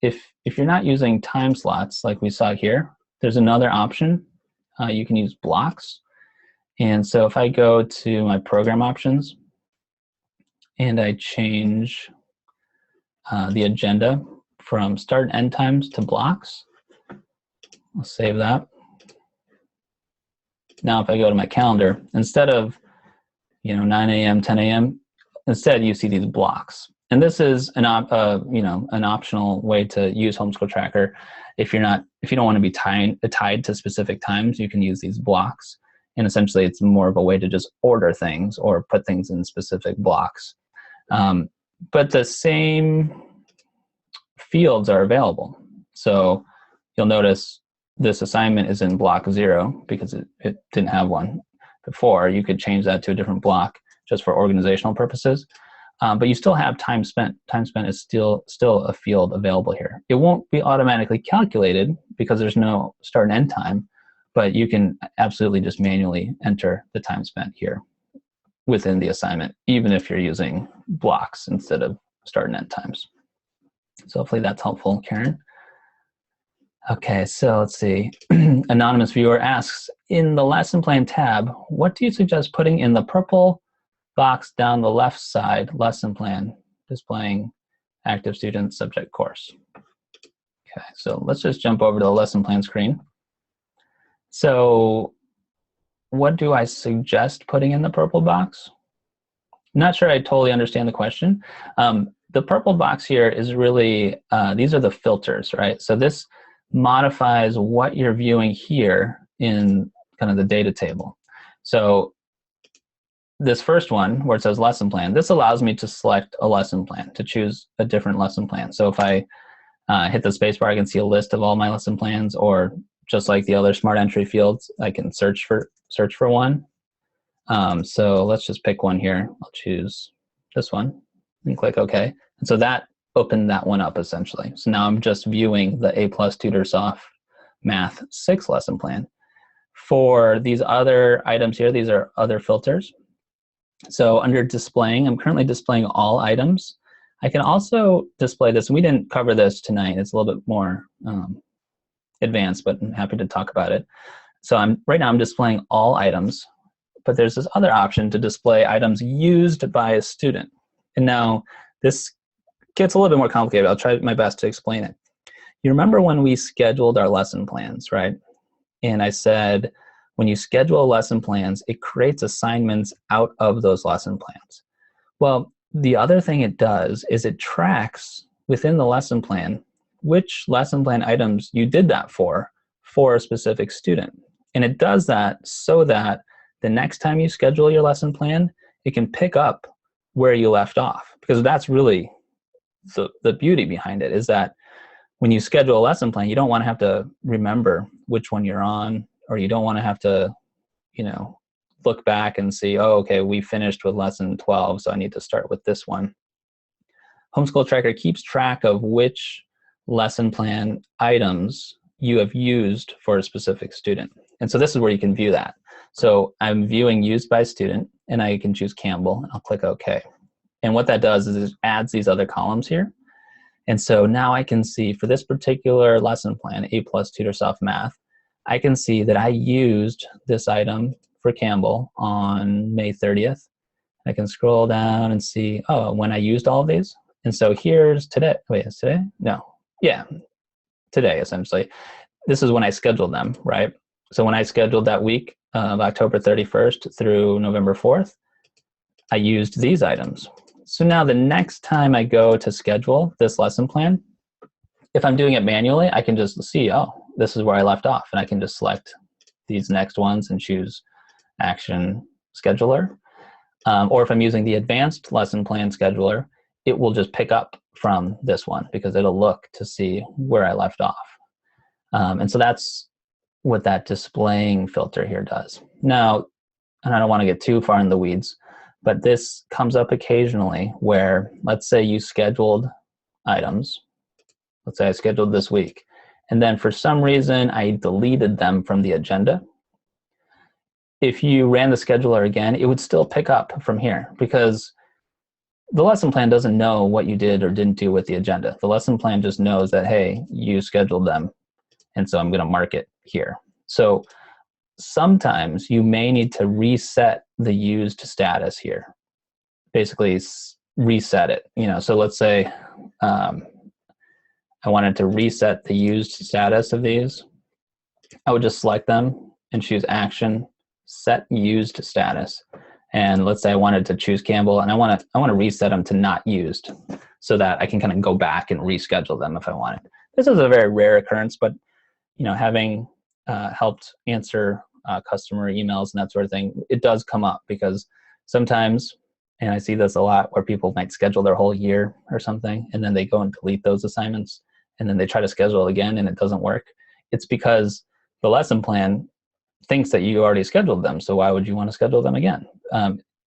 if you're not using time slots like we saw here, there's another option. You can use blocks. And so if I go to my program options and I change the agenda from start and end times to blocks, I'll save that. Now if I go to my calendar, instead of 9 a.m., 10 a.m., instead you see these blocks. And this is an optional way to use Homeschool Tracker. If you don't want to be tied to specific times, you can use these blocks. And essentially it's more of a way to just order things or put things in specific blocks. But the same fields are available. So you'll notice this assignment is in block 0 because it didn't have one before. You could change that to a different block just for organizational purposes. But you still have time spent. Time spent is still a field available here. It won't be automatically calculated because there's no start and end time, but you can absolutely just manually enter the time spent here within the assignment, even if you're using blocks instead of start and end times. So hopefully that's helpful, Karen. Okay, so let's see. Anonymous viewer asks, in the lesson plan tab, what do you suggest putting in the purple box down the left side lesson plan displaying active student subject course? Okay, so let's just jump over to the lesson plan screen. So what do I suggest putting in the purple box? I'm not sure I totally understand the question. The purple box here is really, these are the filters, right? So this modifies what you're viewing here in kind of the data table. So this first one where it says lesson plan, this allows me to select a lesson plan, to choose a different lesson plan. So if I hit the spacebar, I can see a list of all my lesson plans, or just like the other smart entry fields, I can search for one. So let's just pick one here. I'll choose this one and click OK. And so that opened that one up essentially. So now I'm just viewing the A+ TutorSoft Math 6 lesson plan. For these other items here, these are other filters. So under displaying, I'm currently displaying all items. I can also display this. We didn't cover this tonight. It's a little bit more advanced, but I'm happy to talk about it. So right now I'm displaying all items, but there's this other option to display items used by a student. And now this gets a little bit more complicated. I'll try my best to explain it. You remember when we scheduled our lesson plans, right? And I said, when you schedule lesson plans, it creates assignments out of those lesson plans. Well, the other thing it does is it tracks within the lesson plan which lesson plan items you did that for a specific student. And it does that so that the next time you schedule your lesson plan, it can pick up where you left off. Because that's really the beauty behind it, is that when you schedule a lesson plan, you don't want to have to remember which one you're on, or you don't want to have to, look back and see, oh, okay, we finished with lesson 12, so I need to start with this one. Homeschool Tracker keeps track of which lesson plan items you have used for a specific student. And so this is where you can view that. So I'm viewing used by student, and I can choose Campbell, and I'll click OK. And what that does is it adds these other columns here. And so now I can see for this particular lesson plan, A+ TutorSoft Math, I can see that I used this item for Campbell on May 30th. I can scroll down and see, oh, when I used all of these. And so here's today. Wait, is today? No. Yeah, today, essentially. This is when I scheduled them, right? So when I scheduled that week of October 31st through November 4th, I used these items. So now the next time I go to schedule this lesson plan, if I'm doing it manually, I can just see, oh, this is where I left off, and I can just select these next ones and choose Action Scheduler. Or if I'm using the advanced lesson plan scheduler, it will just pick up from this one because it'll look to see where I left off. And so that's what that displaying filter here does. Now, and I don't want to get too far in the weeds, but this comes up occasionally where, let's say you scheduled items. Let's say I scheduled this week, and then for some reason I deleted them from the agenda. If you ran the scheduler again, it would still pick up from here because the lesson plan doesn't know what you did or didn't do with the agenda. The lesson plan just knows that, hey, you scheduled them, and so I'm going to mark it here. So sometimes you may need to reset the used status here. Basically reset it. So let's say I wanted to reset the used status of these. I would just select them and choose Action, Set Used Status. And let's say I wanted to choose Campbell, and I want to reset them to not used so that I can kind of go back and reschedule them if I wanted. This is a very rare occurrence, but having helped answer customer emails and that sort of thing, it does come up because sometimes, and I see this a lot, where people might schedule their whole year or something, and then they go and delete those assignments, and then they try to schedule again and it doesn't work. it's because the lesson plan thinks that you already scheduled them. So why would you want to schedule them again?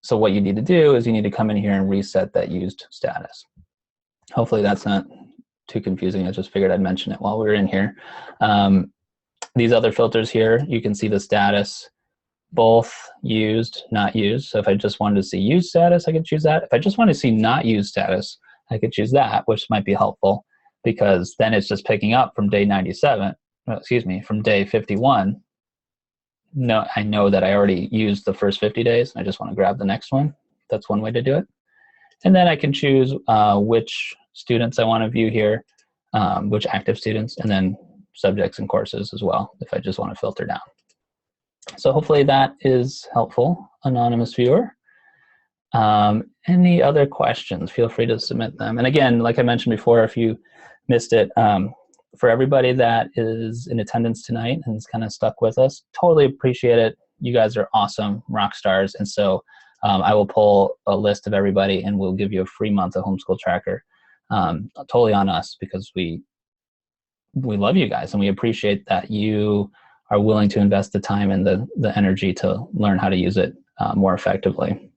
So what you need to do is you need to come in here and reset that used status. Hopefully that's not too confusing. I just figured I'd mention it while we were in here. These other filters here, you can see the status, both used, not used. So if I just wanted to see used status, I could choose that. If I just want to see not used status, I could choose that, which might be helpful because then it's just picking up from day 97, from day 51. No, I know that I already used the first 50 days. I just want to grab the next one. That's one way to do it. And then I can choose which students I want to view here, which active students, and then subjects and courses as well, if I just want to filter down. So hopefully that is helpful, anonymous viewer. Any other questions, feel free to submit them. And again, like I mentioned before, if you missed it, for everybody that is in attendance tonight and is kind of stuck with us, totally appreciate it. You guys are awesome rock stars. And so I will pull a list of everybody and we'll give you a free month of Homeschool Tracker. Totally on us because we love you guys and we appreciate that you are willing to invest the time and the energy to learn how to use it more effectively.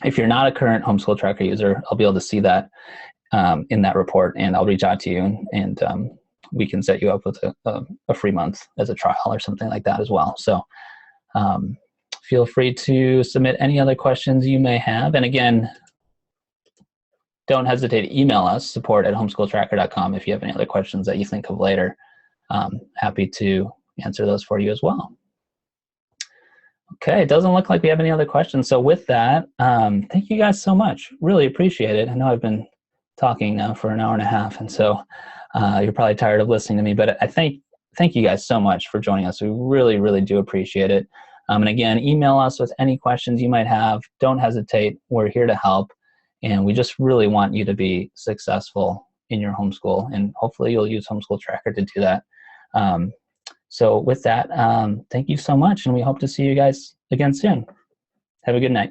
If you're not a current Homeschool Tracker user, I'll be able to see that in that report and I'll reach out to you and we can set you up with a free month as a trial or something like that as well. So feel free to submit any other questions you may have. And again, don't hesitate to email us, support@homeschooltracker.com, if you have any other questions that you think of later. Happy to answer those for you as well. Okay, it doesn't look like we have any other questions. So with that, thank you guys so much. Really appreciate it. I know I've been talking now for an hour and a half, and so you're probably tired of listening to me, but I thank you guys so much for joining us. We really, really do appreciate it. And again, email us with any questions you might have. Don't hesitate. We're here to help. And we just really want you to be successful in your homeschool. And hopefully you'll use Homeschool Tracker to do that. So with that, thank you so much. And we hope to see you guys again soon. Have a good night.